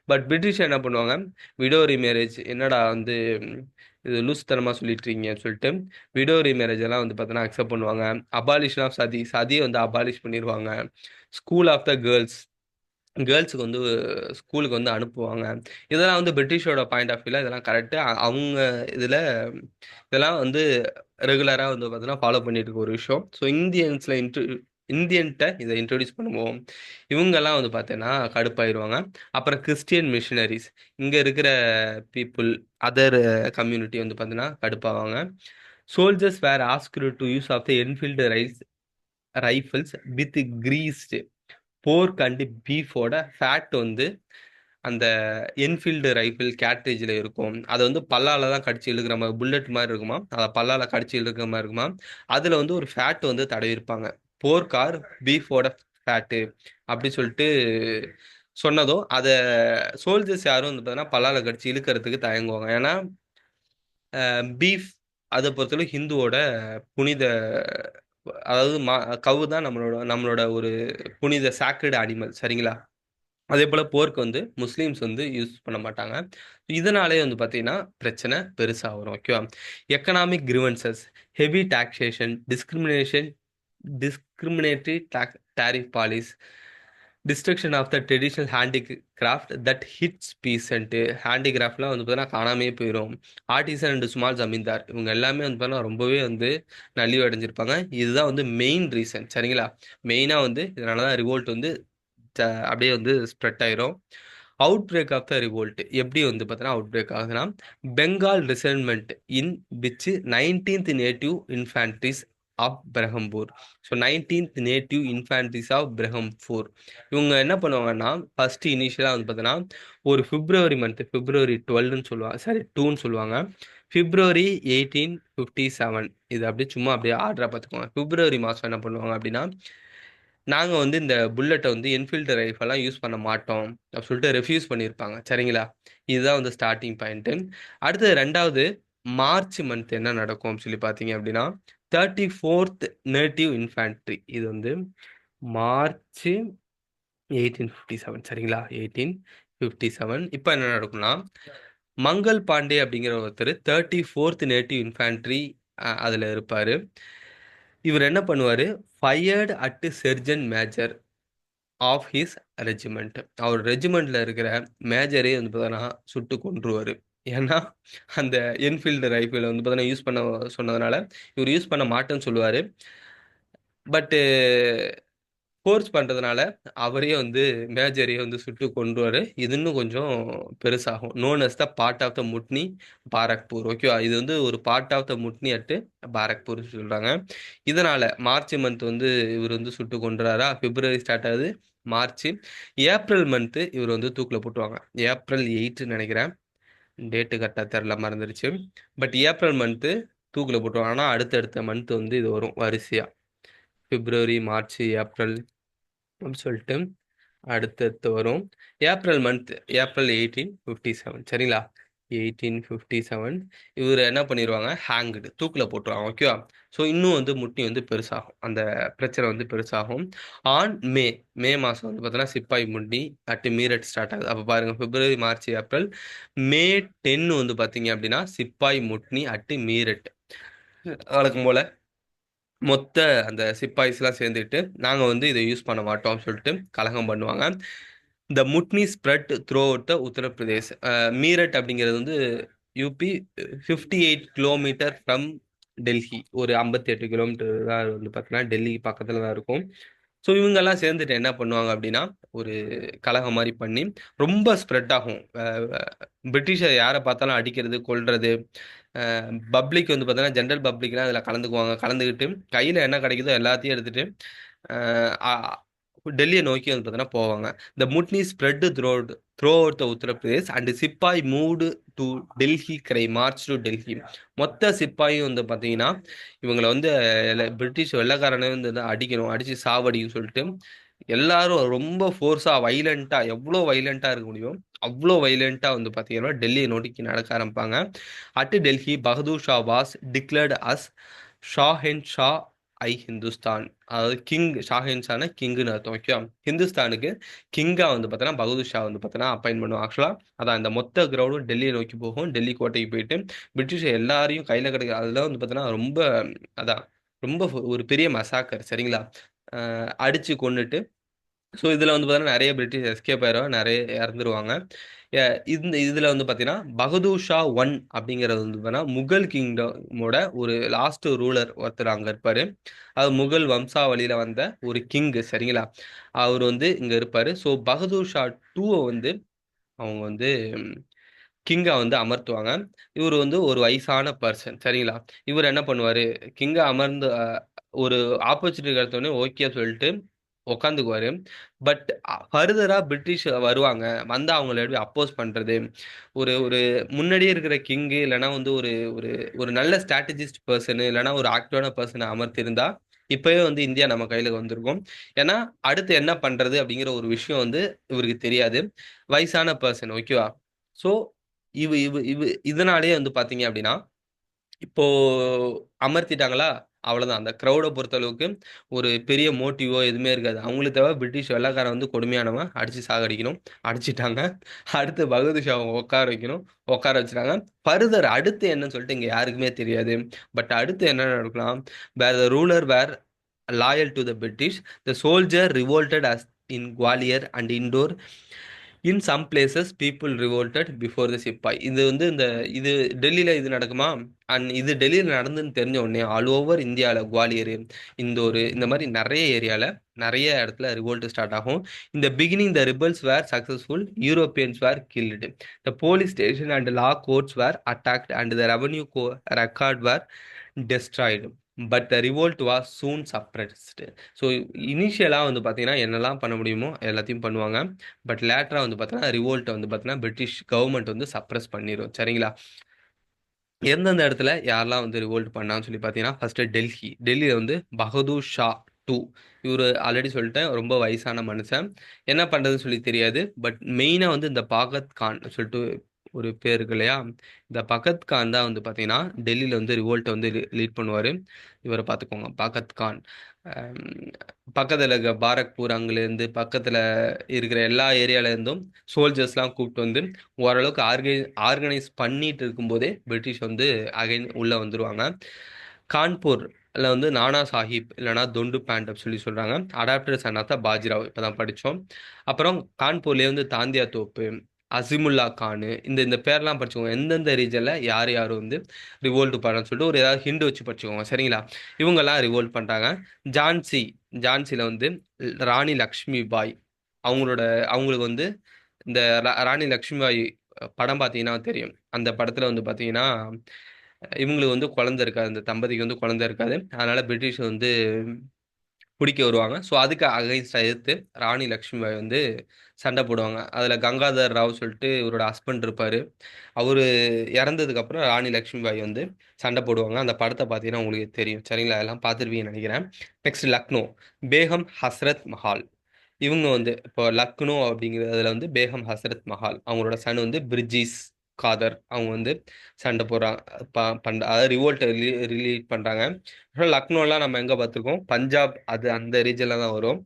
பட் பிரிட்டிஷ் என்ன பண்ணுவாங்க, விடோ ரீமேரேஜ் என்னடா வந்து இது லூஸ்தனமாக சொல்லிட்டு இருக்கீங்கன்னு சொல்லிட்டு விடோ ரீமேரேஜ் எல்லாம் வந்து பார்த்தோன்னா அக்செப்ட் பண்ணுவாங்க. அபாலிஷன் ஆஃப் சதியை வந்து அபாலிஷ் பண்ணிடுவாங்க. ஸ்கூல் ஆஃப் த கேர்ள்ஸுக்கு வந்து ஸ்கூலுக்கு வந்து அனுப்புவாங்க. இதெல்லாம் வந்து பிரிட்டிஷோட பாயிண்ட் ஆஃப் வியூவில் இதெல்லாம் கரெக்டு. அவங்க இதில் இதெல்லாம் வந்து ரெகுலராக வந்து பார்த்தீங்கன்னா ஃபாலோ பண்ணிட்டு இருக்க ஒரு விஷயம். ஸோ இந்தியன்ட்ட இதை இன்ட்ரடியூஸ் பண்ணுவோம். இவங்கெல்லாம் வந்து பார்த்தீங்கன்னா கடுப்பாயிருவாங்க. அப்புறம் கிறிஸ்டியன் மிஷினரிஸ் இங்கே இருக்கிற பீப்புள், அதர் கம்யூனிட்டி வந்து பார்த்தீங்கன்னா கடுப்பாவாங்க. Soldiers were asked to use of the Enfield rifles with greased pork and பீஃபோட ஃபேட் வந்து அந்த என்ஃபீல்டு ரைஃபிள் கேட்ரேஜில் இருக்கும். அதை வந்து பல்லால தான் கடிச்சு இழுக்கிற மாதிரி புல்லட் மாதிரி இருக்குமா, அதை பல்லால கடிச்சு இழுக்கிற மாதிரி இருக்குமா. அதில் வந்து ஒரு ஃபேட் வந்து தடவிருப்பாங்க. போர்க் ஆர் பீஃபோட ஃபேட்டு அப்படி சொல்லிட்டு சொன்னதும் அதை சோல்ஜர்ஸ் யாரும் வந்து பார்த்தீங்கன்னா பல்லால கடிச்சு இழுக்கிறதுக்கு தயங்குவாங்க. ஏன்னா பீஃப் அதை பொறுத்தவரை ஹிந்துவோட புனித அதாவது கவு தான் நம்மளோட நம்மளோட ஒரு புனித சாக்ரட் அனிமல் சரிங்களா. அதே போல போர்க்கு வந்து முஸ்லீம்ஸ் வந்து யூஸ் பண்ண மாட்டாங்க. இதனாலே வந்து பார்த்தீங்கன்னா பிரச்சனை பெருசா வரும். ஓகேவா. Economic grievances, heavy taxation, discriminatory tariff policy, destruction of the traditional handicraft that hits peasant. ஹேண்டிகிராஃப்ட்லாம் வந்து பார்த்தீங்கன்னா காணாமே போயிடும். ஆர்டிசன் அண்ட் ஸ்மால் ஜமீன்தார் இவங்க எல்லாமே வந்து பார்த்தீங்கன்னா ரொம்பவே வந்து நலிவு அடைஞ்சிருப்பாங்க. இதுதான் வந்து மெயின் ரீசன் சரிங்களா. மெயினாக வந்து இதனால தான் ரிவோல்ட் வந்து அப்படியே வந்து ஸ்ப்ரெட் ஆயிரும். Outbreak of the revolt எப்படி வந்து பார்த்தீங்கன்னா அவுட் பிரேக் ஆகுதுன்னா, Bengal regiment in which 19th native infantries of Berhampur. So 19th native infantries of Berhampur இவங்க என்ன பண்ணுவாங்கன்னா, ஃபர்ஸ்ட் இனிஷியலாக வந்து பார்த்தீங்கன்னா ஒரு பிப்ரவரி மந்த், பிப்ரவரி 12ன்னு சொல்லுவாங்க, சாரி 2ன்னு சொல்லுவாங்க. பிப்ரவரி 1857 இது அப்படியே சும்மா அப்படியே ஆர்டரா பார்த்துக்கோங்க. பிப்ரவரி மாதம் என்ன பண்ணுவாங்க அப்படின்னா, நாங்கள் வந்து இந்த புல்லட்டை வந்து என்ஃபீல்டு ரைஃபெல்லாம் யூஸ் பண்ண மாட்டோம் அப்படின்னு சொல்லிட்டு ரெஃப்யூஸ் பண்ணியிருப்பாங்க சரிங்களா. இதுதான் வந்து ஸ்டார்டிங் பாயிண்ட்டு. அடுத்தது ரெண்டாவது, மார்ச் மந்த் என்ன நடக்கும் சொல்லி பார்த்தீங்க அப்படின்னா, 34th நேட்டிவ் இன்ஃபேண்ட்ரி. இது வந்து மார்ச் 1857 சரிங்களா. 1857 இப்போ என்ன நடக்கும்னா, மங்கள் பாண்டே அப்படிங்கிற ஒருத்தர் 34th நேட்டிவ் இன்ஃபேண்ட்ரி அதில் இருப்பார். இவர் என்ன பண்ணுவார், fired at sergeant major of his regiment. அவர் ரெஜிமெண்ட்ல இருக்கிற மேஜரே வந்து பார்த்தீங்கன்னா சுட்டு கொன்றுவார். ஏன்னா அந்த என்ஃபீல்டு ரைஃபிளை வந்து பார்த்தீங்கன்னா யூஸ் பண்ண சொன்னதுனால இவர் யூஸ் பண்ண மாட்டேன்னு சொல்லுவார். பட்டு ஃபோர்ஸ் பண்ணுறதுனால அவரே வந்து மேஜரையே வந்து சுட்டு கொன்றுவார். இது இன்னும் கொஞ்சம் பெருசாகும். Known as the part of the mutiny Barrackpore. ஓகேவா. இது வந்து ஒரு part of the mutiny at Barrackpore சொல்கிறாங்க. இதனால மார்ச் மந்த் வந்து இவர் வந்து சுட்டு கொன்றாரா. பிப்ரவரி ஸ்டார்ட் ஆகுது, மார்ச். ஏப்ரல் மந்த்து இவர் வந்து தூக்கில் போட்டுருவாங்க. ஏப்ரல் 8 நினைக்கிறேன், டேட்டு கரெக்டாக தெரில, மறந்துடுச்சு. பட் ஏப்ரல் மந்த்து தூக்கில் போட்டுருவாங்க. ஆனால் அடுத்தடுத்த மந்த் வந்து இது வரும் வரிசையாக. பிப்ரவரி, மார்ச், ஏப்ரல் அப்படின்னு சொல்லிட்டு அடுத்தடுத்து வரும். ஏப்ரல் மந்த், ஏப்ரல் 1857 சரிங்களா. 1857 இவர் என்ன பண்ணிடுவாங்க, ஹேங்க்டு தூக்கில் போட்டுருவாங்க. ஓகேவா. ஸோ இன்னும் வந்து முட்டி வந்து பெருசாகும், அந்த பிரச்சனை வந்து பெருசாகும். ஆன் மே, மே மாதம் வந்து பார்த்தோன்னா சிப்பாய் முண்டி அட்டு மீரட் ஸ்டார்ட் ஆகுது. அப்போ பாருங்கள், பிப்ரவரி, மார்ச், ஏப்ரல், மே 10 வந்து பார்த்தீங்க அப்படின்னா சிப்பாய் முட்னி அட்டு மீரட். வழக்கம் போல மொத்த அந்த சிப்பாய்ஸ்லாம் சேர்ந்துட்டு நாங்கள் வந்து இதை யூஸ் பண்ண மாட்டோம்னு சொல்லிட்டு கலகம் பண்ணுவாங்க. இந்த mutiny spread through out the Uttar Pradesh. Meerut அப்படிங்கிறது வந்து யூபி, 58 கிலோமீட்டர் ஃப்ரம் டெல்லி. ஒரு 58 கிலோமீட்டர் தான் வந்து பார்த்தீங்கன்னா டெல்லி பக்கத்தில் தான் இருக்கும். ஸோ இவங்கெல்லாம் சேர்ந்துட்டு என்ன பண்ணுவாங்க அப்படின்னா, ஒரு கலகம் மாதிரி பண்ணி ரொம்ப ஸ்ப்ரெட் ஆகும். பிரிட்டிஷை யாரை பார்த்தாலும் அடிக்கிறது, கொல்றது. பப்ளிக் வந்து பார்த்தீங்கன்னா ஜென்ரல் பப்ளிக்லாம் அதில் கலந்துக்குவாங்க. கலந்துக்கிட்டு கையில் என்ன கிடைக்குதோ எல்லாத்தையும் எடுத்துட்டு டெல்லியை நோக்கி வந்து பார்த்தீங்கன்னா போவாங்க. இந்த mutiny spread throughout the Uttar Pradesh and sepoy moved to Delhi cry march to Delhi. மொத்த சிப்பாயும் வந்து பார்த்தீங்கன்னா இவங்களை வந்து பிரிட்டிஷ் வெள்ளைக்காரனே வந்து அடிக்கணும், அடிச்சு சாவடின்னு சொல்லிட்டு எல்லாரும் ரொம்ப ஃபோர்ஸா வைலண்டா, எவ்வளோ வைலண்டா இருக்க முடியும் அவ்வளோ வைலண்டா வந்து பார்த்தீங்கன்னா டெல்லியை நோக்கி நடக்க ஆரம்பிப்பாங்க. At Delhi Bahadur Shah was declared as Shahenshah e Hindustan. அதாவது கிங், ஷாஹென்ஷான கிங்குன்னு அர்த்தம். ஓகே. ஹிந்துஸ்தானுக்கு கிங்கா வந்து பார்த்தோன்னா பகதூர் ஷா வந்து பார்த்தோன்னா அப்பாயின் பண்ணுவோம். ஆக்சுவலாக அதான் இந்த மொத்த கிரௌடும் டெல்லியை நோக்கி போகும். டெல்லி கோட்டைக்கு போயிட்டு பிரிட்டிஷ் எல்லாரையும் கையில் கிடைக்கிற அதெல்லாம் வந்து பார்த்தோன்னா ரொம்ப, அதான் ரொம்ப ஒரு பெரிய மசாக்கர் சரிங்களா. அடிச்சு கொண்டுட்டு, ஸோ இதில் வந்து பார்த்தீங்கன்னா நிறைய பிரிட்டிஷ் எஸ்கேப் ஆயிடுவாங்க, நிறைய இறந்துருவாங்க. இந்த இதில் வந்து பார்த்தீங்கன்னா பகதூர் ஷா ஒன் அப்படிங்கிறது வந்து பார்த்தீங்கன்னா முகல் கிங்டமோட ஒரு லாஸ்ட் ரூலர் ஒருத்தர் அங்கே இருப்பார். அது முகல் வம்சாவளியில் வந்த ஒரு கிங்கு சரிங்களா. அவர் வந்து இங்கே இருப்பார். ஸோ பகதூர் ஷா டூவை வந்து அவங்க வந்து கிங்கா வந்து அமர்த்துவாங்க. இவர் வந்து ஒரு வயசான பர்சன் சரிங்களா. இவர் என்ன பண்ணுவார், கிங்கா அமர்ந்து ஒரு ஆப்பர்ச்சுனிட்டி கிடைத்தோடனே ஓகே சொல்லிட்டு உக்காந்துக்குவாரு. பட் ஃபர்தரா பிரிட்டிஷ் வருவாங்க, வந்து அவங்கள எப்படி அப்போஸ் பண்றது, ஒரு ஒரு முன்னாடியே இருக்கிற கிங்கு இல்லைன்னா வந்து ஒரு ஒரு ஒரு நல்ல ஸ்ட்ராட்டஜிஸ்ட் பர்சன் இல்லைன்னா ஒரு ஆக்டிவான பர்சனை அமர்த்திருந்தா இப்பவே வந்து இந்தியா நம்ம கையில வந்திருக்கும். ஏன்னா அடுத்து என்ன பண்றது அப்படிங்கிற ஒரு விஷயம் வந்து இவருக்கு தெரியாது, வயசான பர்சன். ஓகேவா. ஸோ இவ இவ இவ இதனாலேயே வந்து பாத்தீங்க அப்படின்னா இப்போ அமர்த்திட்டாங்களா, அவ்வளோதான். அந்த க்ரௌட பொறுத்தளவுக்கு ஒரு பெரிய மோட்டிவோ எதுவுமே இருக்காது. அவங்களுக்கு தேவை பிரிட்டிஷ் வெள்ளைக்காரன் வந்து கொடுமையானவன், அடிச்சு சாகடிக்கணும். அடிச்சிட்டாங்க. அடுத்து பகதூர் ஷாவை உட்கார வைக்கணும். உட்கார வச்சுட்டாங்க. ஃபர்தர் அடுத்து என்னன்னு சொல்லிட்டு இங்க யாருக்குமே தெரியாது. பட் அடுத்து என்ன நடக்கலாம்? Were the ruler were loyal to the British, the soldier revolted as in Gwalior and Indore. In some places, people revolted before the சிப்பாய். இது வந்து இது டெல்லியில இது நடக்குமா? அண்ட் இது டெல்லியில் நடந்துன்னு தெரிஞ்ச உடனே ஆல் ஓவர் இந்தியாவில் குவாலியர், இந்தோர், இந்த மாதிரி நிறைய ஏரியாவில் நிறைய இடத்துல ரிவோல்ட் ஸ்டார்ட் ஆகும். இந்த beginning the rebels were successful, Europeans were killed, the police station and law courts were attacked and the revenue record were destroyed. But the revolt was soon suppressed. So இனிஷியலாக வந்து பார்த்தீங்கன்னா என்னெல்லாம் பண்ண முடியுமோ எல்லாத்தையும் பண்ணுவாங்க. பட் லேட்டராக வந்து பார்த்தீங்கன்னா ரிவோல்ட்டை வந்து பார்த்தீங்கன்னா பிரிட்டிஷ் கவர்மெண்ட் வந்து சப்ரஸ் பண்ணிடும். சரிங்களா? எந்தெந்த இடத்துல யாரெல்லாம் வந்து ரிவோல்ட் பண்ணான்னு சொல்லி பார்த்தீங்கன்னா, ஃபர்ஸ்ட் டெல்லியில் வந்து பகதூர் ஷா டூ. இவர் ஆல்ரெடி சொல்லிட்டேன், ரொம்ப வயசான மனுஷன். என்ன பண்ணுறதுன்னு சொல்லி தெரியாது. பட் மெயினாக வந்து இந்த பாகத் கான் சொல்லிட்டு ஒரு பேர் இருக்கு இல்லையா? இந்த பகத் கான் தான் வந்து பார்த்தீங்கன்னா டெல்லியில் வந்து ரிவோல்ட்டை வந்து லீட் பண்ணுவார். இவரை பார்த்துக்கோங்க, பகத் கான். பக்கத்தில் இருக்க பாரக்பூர், அங்கேருந்து பக்கத்தில் இருக்கிற எல்லா ஏரியாவிலேருந்தும் சோல்ஜர்ஸ்லாம் கூப்பிட்டு வந்து ஓரளவுக்கு ஆர்கனைஸ் பண்ணிட்டு இருக்கும்போதே பிரிட்டிஷ் வந்து அகைன் உள்ளே வந்துடுவாங்க. கான்பூர்ல வந்து நானா சாஹிப் இல்லைனா தொண்டு பேண்ட் அப்படி சொல்லி சொல்கிறாங்க. Adopter son of the Bajirao இப்போ தான் படித்தோம். அப்புறம் கான்பூர்லேயே வந்து தாந்தியா தோப்பு, அசிமுல்லா கானு, இந்த இந்த பேர்லாம் படிச்சுக்கோங்க. எந்தெந்த ரீஜனில் யார் யார் வந்து ரிவோல்ட் பண்ணன்னு சொல்லிட்டு ஒரு ஏதாவது ஹிண்ட் வச்சு படிச்சுக்கோங்க. சரிங்களா? இவங்கெல்லாம் ரிவோல்ட் பண்ணுறாங்க. ஜான்சியில் வந்து ராணி லக்ஷ்மி பாய், அவங்களுக்கு வந்து இந்த ராணி லக்ஷ்மி பாய் படம் பார்த்தீங்கன்னா தெரியும். அந்த படத்தில் வந்து பார்த்தீங்கன்னா இவங்களுக்கு வந்து குழந்தை இருக்காது, இந்த தம்பதிக்கு வந்து குழந்தை இருக்காது. அதனால பிரிட்டிஷ் வந்து பிடிக்க வருவாங்க. ஸோ அதுக்கு அகைன்ஸ்ட் எதிர்த்து ராணி லக்ஷ்மிபாய் வந்து சண்டை போடுவாங்க. அதில் கங்காதர் ராவ் சொல்லிட்டு இவரோட ஹஸ்பண்ட் இருப்பார். அவர் இறந்ததுக்கப்புறம் ராணி லக்ஷ்மிபாய் வந்து சண்டை போடுவாங்க. அந்த படத்தை பார்த்தீங்கன்னா உங்களுக்கு தெரியும். சரிங்களா? அதெல்லாம் பார்த்துருப்பீங்கன்னு நினைக்கிறேன். நெக்ஸ்ட் லக்னோ, பேகம் ஹஸ்ரத் மஹால். இவங்க வந்து இப்போ லக்னோ அப்படிங்கிறதுல வந்து பேகம் ஹசரத் மஹால், அவங்களோட சன் வந்து பிரிஜிஸ் காதர், அவங்க வந்து சண்டை போடுறாங்க. அதாவது ரிவோல்ட்டை ரிலீட் பண்ணுறாங்க. லக்னோலாம் நம்ம எங்கே பார்த்துருக்கோம்? பஞ்சாப், அது அந்த ரீஜனில் தான் வரும்.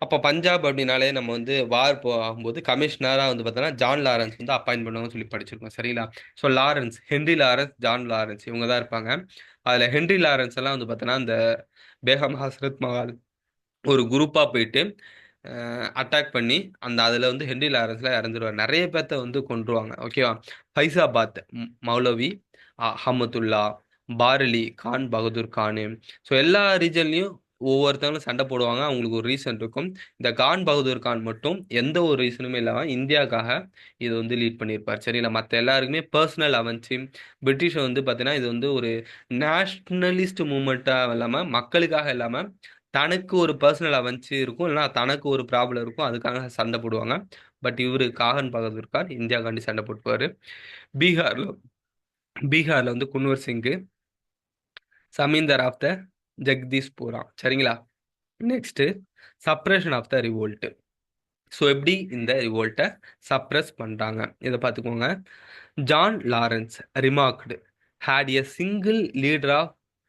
அப்போ பஞ்சாப் அப்படின்னாலே நம்ம வந்து வார் போகும்போது கமிஷனராக வந்து பார்த்தோன்னா ஜான் லாரன்ஸ் வந்து அப்பாயின்ட் பண்ணுவாங்கன்னு சொல்லி படிச்சிருக்கோம். சரிங்களா? So Lawrence, Henry Lawrence, John Lawrence இவங்க தான் இருப்பாங்க. அதில் ஹென்ரி லாரன்ஸ் எல்லாம் வந்து பார்த்தோன்னா இந்த பேகம் ஹசரத் மஹால் ஒரு குரூப்பாக போயிட்டு அட்டாக் பண்ணி அதில் வந்து ஹென்ரி லாரன்ஸ்ல இறந்துருவார். நிறைய பேர்த்த வந்து கொன்றுவாங்க. ஓகேவா? ஃபைசாபாத் மௌலவி அஹமத்துல்லா, பாரலி கான் பகதூர் கானு. ஸோ எல்லா ரீஜன்லையும் ஒவ்வொருத்தவங்களும் சண்டை போடுவாங்க. அவங்களுக்கு ஒரு ரீசன் இருக்கும். இந்த கான் பகதூர் கான் மட்டும் எந்த ஒரு ரீசனுமே இல்லாமல் இந்தியாவுக்காக இது வந்து லீட் பண்ணியிருப்பார். சரிங்களா? மற்ற எல்லாருக்குமே பர்சனல் அவன்ச்சு. பிரிட்டிஷ் வந்து பார்த்தீங்கன்னா இது வந்து ஒரு நேஷ்னலிஸ்ட் மூமெண்ட்டாக இல்லாமல், மக்களுக்காக இல்லாமல், தனக்கு ஒரு பர்சனல் அவன்ச்சு இருக்கும், இல்லைனா தனக்கு ஒரு ப்ராப்ளம் இருக்கும், அதுக்காக சண்டை போடுவாங்க. பட் இவர் காகன் பகதூர் கான் இந்தியாக்காண்டி சண்டை போட்டுவார். பீகார்ல பீகார்ல வந்து குன்வர் சிங்கு, சமீந்தர் ஆஃப் த ஜெகதீஷ்பூரா. சரிங்களா? Next suppression of the revolt. So எப்படி இந்த ரிவோல்ட்டை சப்ரஸ் பண்ணுறாங்க இதை பார்த்துக்கோங்க. John Lawrence remarked, had a single leader of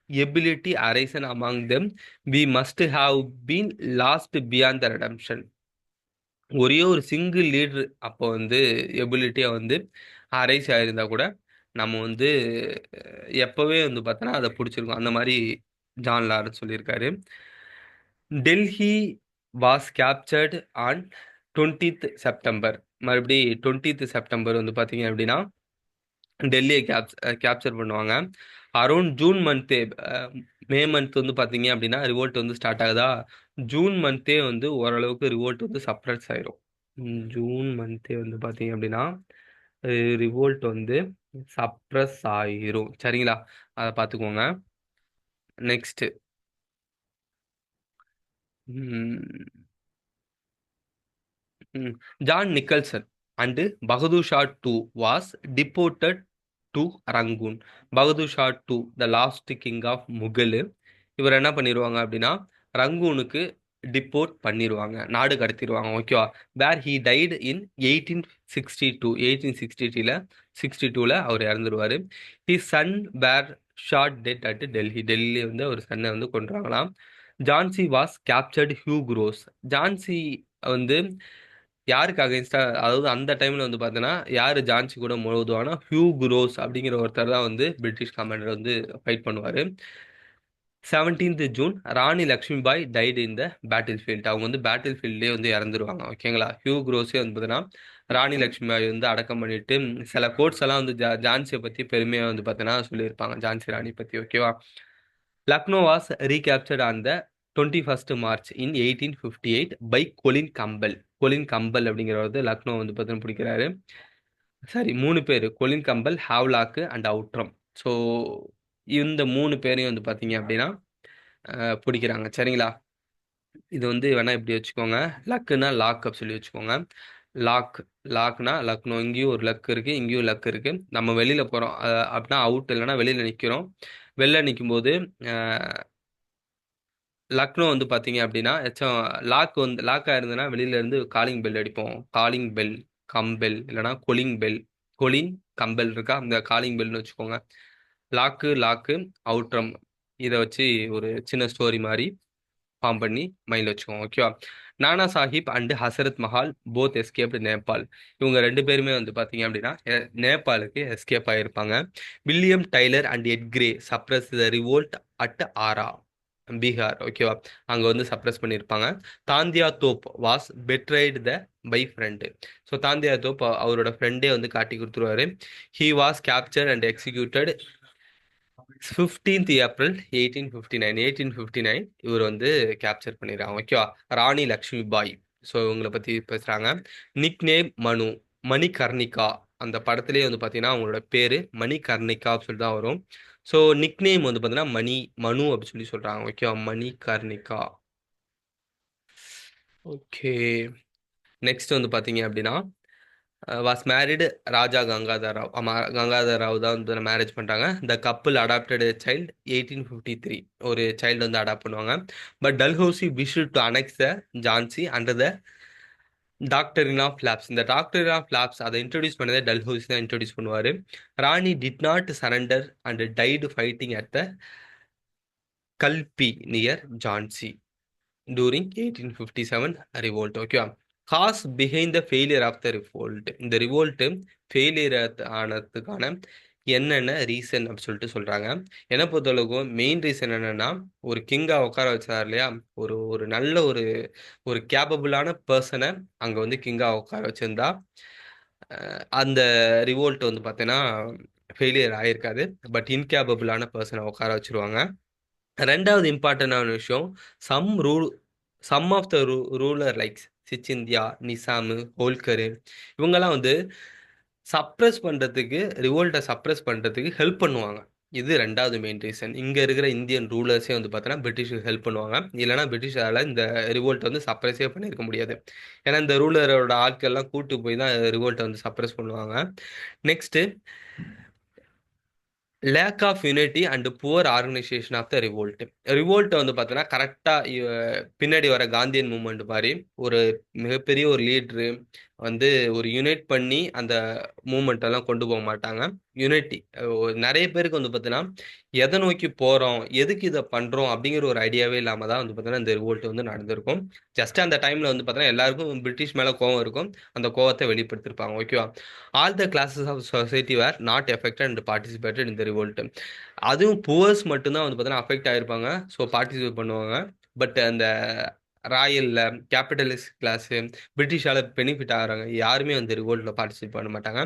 ability arisen among them, we must have been lost beyond the redemption. ஒரே ஒரு சிங்கிள் லீடர் அப்போ வந்து எபிலிட்டியாக வந்து அரைஸ் ஆயிருந்தா கூட நம்ம வந்து எப்போவே வந்து பார்த்தோன்னா அதை பிடிச்சிருக்கோம். அந்த மாதிரி ஜான் லாரன்ஸ் சொல்லியிருக்காரு. Delhi was captured on 20th September. மறுபடி 20th செப்டம்பர் வந்து பார்த்தீங்க அப்படின்னா டெல்லியை கேப்சர் பண்ணுவாங்க. அரௌண்ட் ஜூன் மந்த்தே, மே மந்த் வந்து பார்த்தீங்க அப்படின்னா ரிவோல்ட் வந்து ஸ்டார்ட் ஆகுதா, ஜூன் மந்த்தே வந்து ஓரளவுக்கு ரிவோல்ட் வந்து சப்ரஸ் ஆயிரும். ஜூன் மந்த்தே வந்து பார்த்தீங்க அப்படின்னா ரிவோல்ட் வந்து சப்ரஸ் ஆயிரும். சரிங்களா? அதை பார்த்துக்கோங்க. Next John Nicholson and Bahadur Shah two was deported to Rangoon. Bahadur Shah two the last king of Mughal, இவர் என்ன பண்ணிடுவாங்க அப்படின்னா ரங்கூனுக்கு டிப்போர்ட் பண்ணிடுவாங்க, நாடு கடத்திடுவாங்க. ஓகேவா? Where he died in 1862. 1862ல அவர் இறந்துருவார். His son were shot dead at Delhi. டெல்லியில வந்து ஒரு சன்னை வந்து கொன்றாங்களாம். Jhansi was captured Hugh Rose. Jhansi வந்து யாருக்கு அகைன்ஸ்டா, அதாவது அந்த டைம்ல வந்து பார்த்தீங்கன்னா யாரு ஜான்சி கூட மோதுவானா ஹியூ குரோஸ் அப்படிங்கிற ஒருத்தர் தான் வந்து பிரிட்டிஷ் கமாண்டர் வந்து ஃபைட் பண்ணுவாரு. 17th June Rani Lakshmibai tight in the battle field. அவங்க வந்து பேட்டில் ஃபீல்ட்லேயே வந்து இறந்துருவாங்க. ஓகேங்களா. ஹியூ குரோஸே வந்து பார்த்தீங்கன்னா ராணி லக்ஷ்மிபாய் வந்து அடக்கம் பண்ணிட்டு சில கோட்ஸ் எல்லாம் வந்து ஜான்சியை பத்தி பெருமையா வந்து பார்த்தீங்கன்னா சொல்லியிருப்பாங்க, ஜான்சி ராணி பத்தி. ஓகேவா. Lucknow was recaptured on the 21st March in 1858 by Colin Campbell. Colin Campbell அப்படிங்கிறவர் வந்து லக்னோ வந்து பார்த்தீங்கன்னா பிடிக்கிறாரு. சரி, 3 பேர், Colin Campbell, Havelock and Outram. So இந்த 3 பேரையும் வந்து பார்த்தீங்க அப்படின்னா பிடிக்கிறாங்க. சரிங்களா. இது வந்து வேணா இப்படி வச்சுக்கோங்க. லக்குன்னா லாக் அப்படி சொல்லி வச்சுக்கோங்க. லாக். லாக்னா லக்னோ, இங்கேயும் ஒரு லக் இருக்கு, இங்கேயும் லக் இருக்கு. நம்ம வெளியில போறோம் அப்படின்னா அவுட், இல்லைன்னா வெளியில நிக்கிறோம். வெளில நிற்கும் போது லக்னோ வந்து பார்த்தீங்க அப்படின்னா லாக் வந்து லாக்காக இருந்ததுன்னா வெளியில இருந்து காலிங் பெல் அடிப்போம். காலிங் பெல், கம்பெல், இல்லைன்னா கொலிங் பெல். கொலிங் கம்பெல் இருக்கா, இந்த காலிங் பெல்னு வச்சுக்கோங்க. Lock lock Outram. இதை வச்சு ஒரு சின்ன ஸ்டோரி மாதிரி ஃபார்ம் பண்ணி மைண்டில் வச்சுக்கோங்க. ஓகேவா. நானா சாஹிப் அண்ட் ஹசரத் மஹால் போத் எஸ்கேப்டு நேபாள். இவங்க 2 பேருமே வந்து பார்த்தீங்க அப்படின்னா நேபாளுக்கு எஸ்கேப் ஆகியிருப்பாங்க. William Taylor and Ed Grey suppressed the revolt at Arrah, Bihar. ஓகேவா. அங்கே வந்து சப்ரஸ் பண்ணியிருப்பாங்க. Tantia Tope was betrayed the by friend. So Tantia Tope அவரோட ஃப்ரெண்டே வந்து காட்டி கொடுத்துருவாரு. He was capture and executed 15th April 1859. 1859 இவர் வந்து கேப்சர் பண்ணிடுறாங்க. ஓகேவா. ராணி லக்ஷ்மி பாய். ஸோ இவங்களை பற்றி பேசுகிறாங்க. நிக் நேம் மனு, மணிகர்ணிகா. அந்த படத்துலேயே வந்து பார்த்தீங்கன்னா அவங்களோட பேர் மணிகர்ணிகா அப்படின்னு சொல்லி தான் வரும். ஸோ நிக் நேம் வந்து பார்த்தீங்கன்னா மனு அப்படின்னு சொல்லி சொல்கிறாங்க. ஓகேவா. மணிகர்ணிகா. ஓகே. நெக்ஸ்ட் வந்து பார்த்தீங்க அப்படின்னா வாஸ் மேரிடு ராஜா கங்காதர் ராவ். ஆமாம், கங்காதர் ராவ் தான் வந்து மேரேஜ் பண்ணுறாங்க. The couple adopted child 1853. ஒரு சைல்டு வந்து அடாப்ட் பண்ணுவாங்க. But Dalhousie wish to annex the Jhansi under the doctrine of lapse. இந்த டாக்டரின் ஆஃப் லேப்ஸ் அதை இன்ட்ரடியூஸ் பண்ணதே டல்ஹௌசி தான் இன்ட்ரடியூஸ் பண்ணுவார். Rani did not surrender and died fighting at the Kalpi near Jhansi during 1857 revolt. ஓகேவா. Cause behind the failure of the revolt. இந்த revolt failure ஆனதுக்கான என்னென்ன reason அப்படின்னு சொல்லிட்டு சொல்றாங்க. என்ன பொறுத்தளவுக்கு மெயின் ரீசன் என்னன்னா, ஒரு கிங்கா உட்கார வச்சார் இல்லையா, ஒரு ஒரு நல்ல ஒரு ஒரு கேப்பபிளான பர்சனை அங்க வந்து கிங்கா உட்கார வச்சிருந்தா அந்த ரிவோல்ட் வந்து பார்த்தீங்கன்னா ஃபெயிலியர் ஆயிருக்காது. பட் இன்கேப்பபிளான பர்சனை உட்கார வச்சிருவாங்க. ரெண்டாவது இம்பார்ட்டன்டான விஷயம், some rule some of the ruler likes Scindia, Nizam, Holkar, இவங்கெல்லாம் வந்து சப்ரஸ் பண்ணுறதுக்கு, ரிவோல்ட்டை சப்ரஸ் பண்ணுறதுக்கு ஹெல்ப் பண்ணுவாங்க. இது ரெண்டாவது மெயின் ரீசன். இங்கே இருக்கிற இந்தியன் ரூலர்ஸே வந்து பார்த்தோன்னா பிரிட்டிஷுக்கு ஹெல்ப் பண்ணுவாங்க. இல்லைனா பிரிட்டிஷால் இந்த ரிவோல்ட்டை வந்து சப்ரஸே பண்ணியிருக்க முடியாது. ஏன்னா இந்த ரூலரோட ஆட்கள்லாம் கூட்டு போய் தான் ரிவோல்ட்டை வந்து சப்ரஸ் பண்ணுவாங்க. Next, lack of unity and poor organisation of the revolt. ரிவோல்ட்டை வந்து பார்த்தோன்னா கரெக்டாக பின்னாடி வர காந்தியன் மூமெண்ட் மாதிரி ஒரு மிகப்பெரிய ஒரு லீட்ரு வந்து ஒரு யுனைட் பண்ணி அந்த மூமெண்ட் எல்லாம் கொண்டு போக மாட்டாங்க. யுனைட்டி நிறைய பேருக்கு வந்து பார்த்தீங்கன்னா எதை நோக்கி போகிறோம், எதுக்கு இதை பண்ணுறோம் அப்படிங்கிற ஒரு ஐடியாவே இல்லாமல் தான் வந்து பார்த்தீங்கன்னா இந்த ரிவோல்ட் வந்து நடந்திருக்கும். ஜஸ்ட் அந்த டைமில் வந்து பார்த்தீங்கன்னா எல்லாருக்கும் பிரிட்டிஷ் மேலே கோவம் இருக்கும். அந்த கோவத்தை வெளிப்படுத்திருப்பாங்க. ஓகேவா. All the classes of society were not affected and participated இந்த ரிவோல்ட். அதுவும் புவர்ஸ் மட்டும்தான் வந்து பார்த்தீங்கன்னா அஃபெக்ட் ஆயிருப்பாங்க. ஸோ பார்ட்டிசிபேட் பண்ணுவாங்க. பட் அந்த ராயல்ல கேபிட்டலிஸ்ட் கிளாஸ், பிரிட்டிஷால பெனிஃபிட் ஆகிறாங்க யாருமே வந்து ரிவோல்ட்ல பார்ட்டிசிபேட் பண்ண மாட்டாங்க.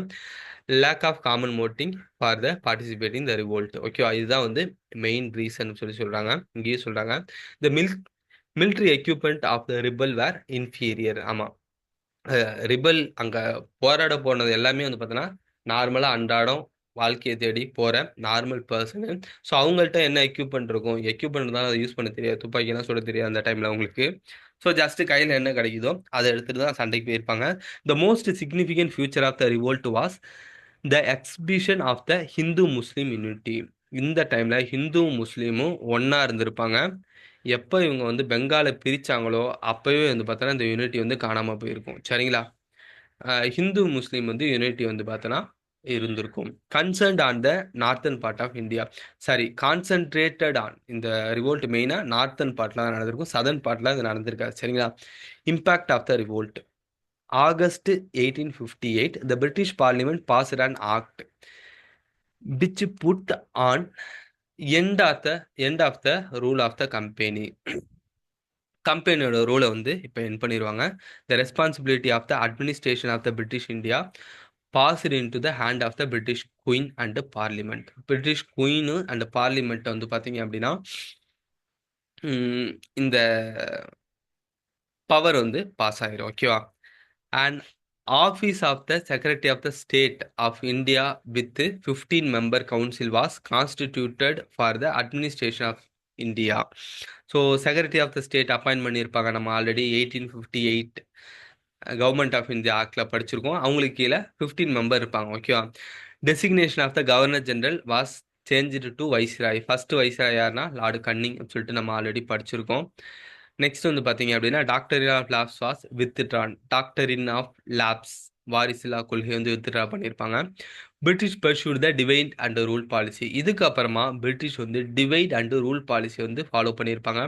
Lack of common motive for the participating the revolt. ஓகேவா. இதுதான் வந்து மெயின் ரீசன் சொல்லி சொல்றாங்க. இங்கேயே சொல்றாங்க the military equipment of the rebel were inferior. ஆமா, ரிபல் அங்க போராட போனது எல்லாமே வந்து பார்த்தோன்னா நார்மலா அன்றாடம் வாழ்க்கையை தேடி போற நார்மல் பர்சனு. ஸோ அவங்கள்ட்ட என்ன எக்யூப்மெண்ட் இருக்கும், எக்யூப்மெண்ட் தான் அதை யூஸ் பண்ண தெரியாது, துப்பாக்கியெல்லாம் சுட தெரியாது அந்த டைம்ல அவங்களுக்கு. ஸோ ஜஸ்ட் கையில் என்ன கிடைக்குதோ அதை எடுத்துட்டு தான் சண்டைக்கு போயிருப்பாங்க. The most significant future of the revolt was the exhibition of the Hindu Muslim unity. இந்த டைம்ல ஹிந்து முஸ்லீமும் ஒன்னா இருந்திருப்பாங்க. எப்போ இவங்க வந்து பெங்காலை பிரிச்சாங்களோ அப்பவே வந்து பார்த்தோன்னா இந்த யூனிட்டி வந்து காணாம போயிருக்கும். சரிங்களா. ஹிந்து முஸ்லீம் வந்து யூனிட்டி வந்து பார்த்தோன்னா இருந்திருக்கும். Concerned on the northern part of India. Sorry, concentrated on இந்த ரிவோல்ட் மெயினா நார்த்தன் பார்ட்ல தான் நடந்திருக்கும், சதர்ன் பார்ட்ல இது நடந்திருக்காது. சரிங்களா? Impact of the revolt. August 1858, the British Parliament passed an act which put on end of the rule of the company. கம்பெனியோட ரூலை வந்து இப்போ என் பண்ணிடுவாங்க. The responsibility of the administration of the British India passed in to the hand of the British queen and parliament. British queen and parliament வந்து பார்த்தீங்க அப்படின்னா இந்த பவர் வந்து பாஸ் ஆயிரும். ஓகேவா? And office of the secretary of the state of India with 15 member council was constituted for the administration of India. So secretary of the state appoint பண்ணியிருப்பாங்க. நம்ம already 1858 government of India ஆக்டில் படிச்சிருக்கோம். அவங்களுக்கு கீழே 15 member இருப்பாங்க. ஓகேவா? Designation of the governor general was change to viceroy. First viceroy யாருன்னா lord Canning சொல்லிட்டு நம்ம ஆல்ரெடி படிச்சிருக்கோம். நெக்ஸ்ட் வந்து பார்த்தீங்க அப்படின்னா doctrine of lapse was withdrawn. Doctrine of lapse வாரிசில்லா கொள்கை வந்து வித்ட்ரா பண்ணியிருப்பாங்க. British pursued the divide and rule policy. இதுக்கப்புறமா பிரிட்டிஷ் வந்து டிவைட் அண்ட் ரூல் பாலிசி வந்து ஃபாலோ பண்ணியிருப்பாங்க.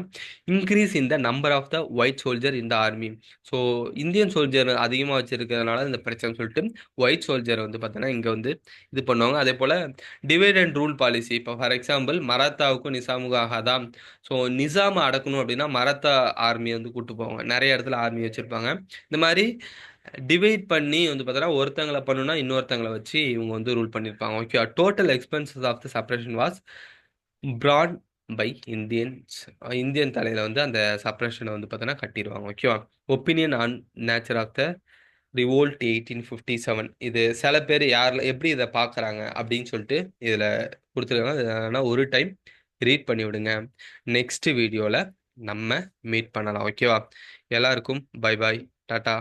Increase in the number of the white soldier in the army. So Indian soldier அதிகமாக வச்சிருக்கிறதுனால இந்த பிரச்சனை சொல்லிட்டு ஒயிட் சோல்ஜர் வந்து பார்த்தீங்கன்னா இங்கே வந்து இது பண்ணுவாங்க. அதே போல் டிவைட் அண்ட் ரூல் பாலிசி. இப்போ ஃபார் எக்ஸாம்பிள் மராத்தாவுக்கும் நிசாமுக்கும் ஆகாதா, ஸோ நிசாமை அடக்கணும் அப்படின்னா மராத்தா ஆர்மி வந்து கூட்டு போவாங்க. நிறைய இடத்துல ஆர்மி வச்சிருப்பாங்க. இந்த மாதிரி டிவைட் பண்ணி வந்து பார்த்தோன்னா ஒருத்தங்களை பண்ணுனா இன்னொருத்தங்களை வச்சு இவங்க வந்து ரூல் பண்ணியிருப்பாங்க. Okay. Total expenses of the suppression was brought by Indians. Indian தலையில் வந்து அந்த சப்ரேஷனை வந்து பார்த்தோன்னா கட்டிடுவாங்க. ஓகேவா? Opinion on nature of the revolt 1857. இது சில பேர் யாரில் எப்படி இதை பார்க்குறாங்க அப்படின்னு சொல்லிட்டு இதில் கொடுத்துருக்காங்க. ஆனால் ஒரு டைம் ரீட் பண்ணி விடுங்க. நெக்ஸ்ட் வீடியோவில் நம்ம மீட் பண்ணலாம். ஓகேவா? எல்லாருக்கும் பை பாய், டாட்டா.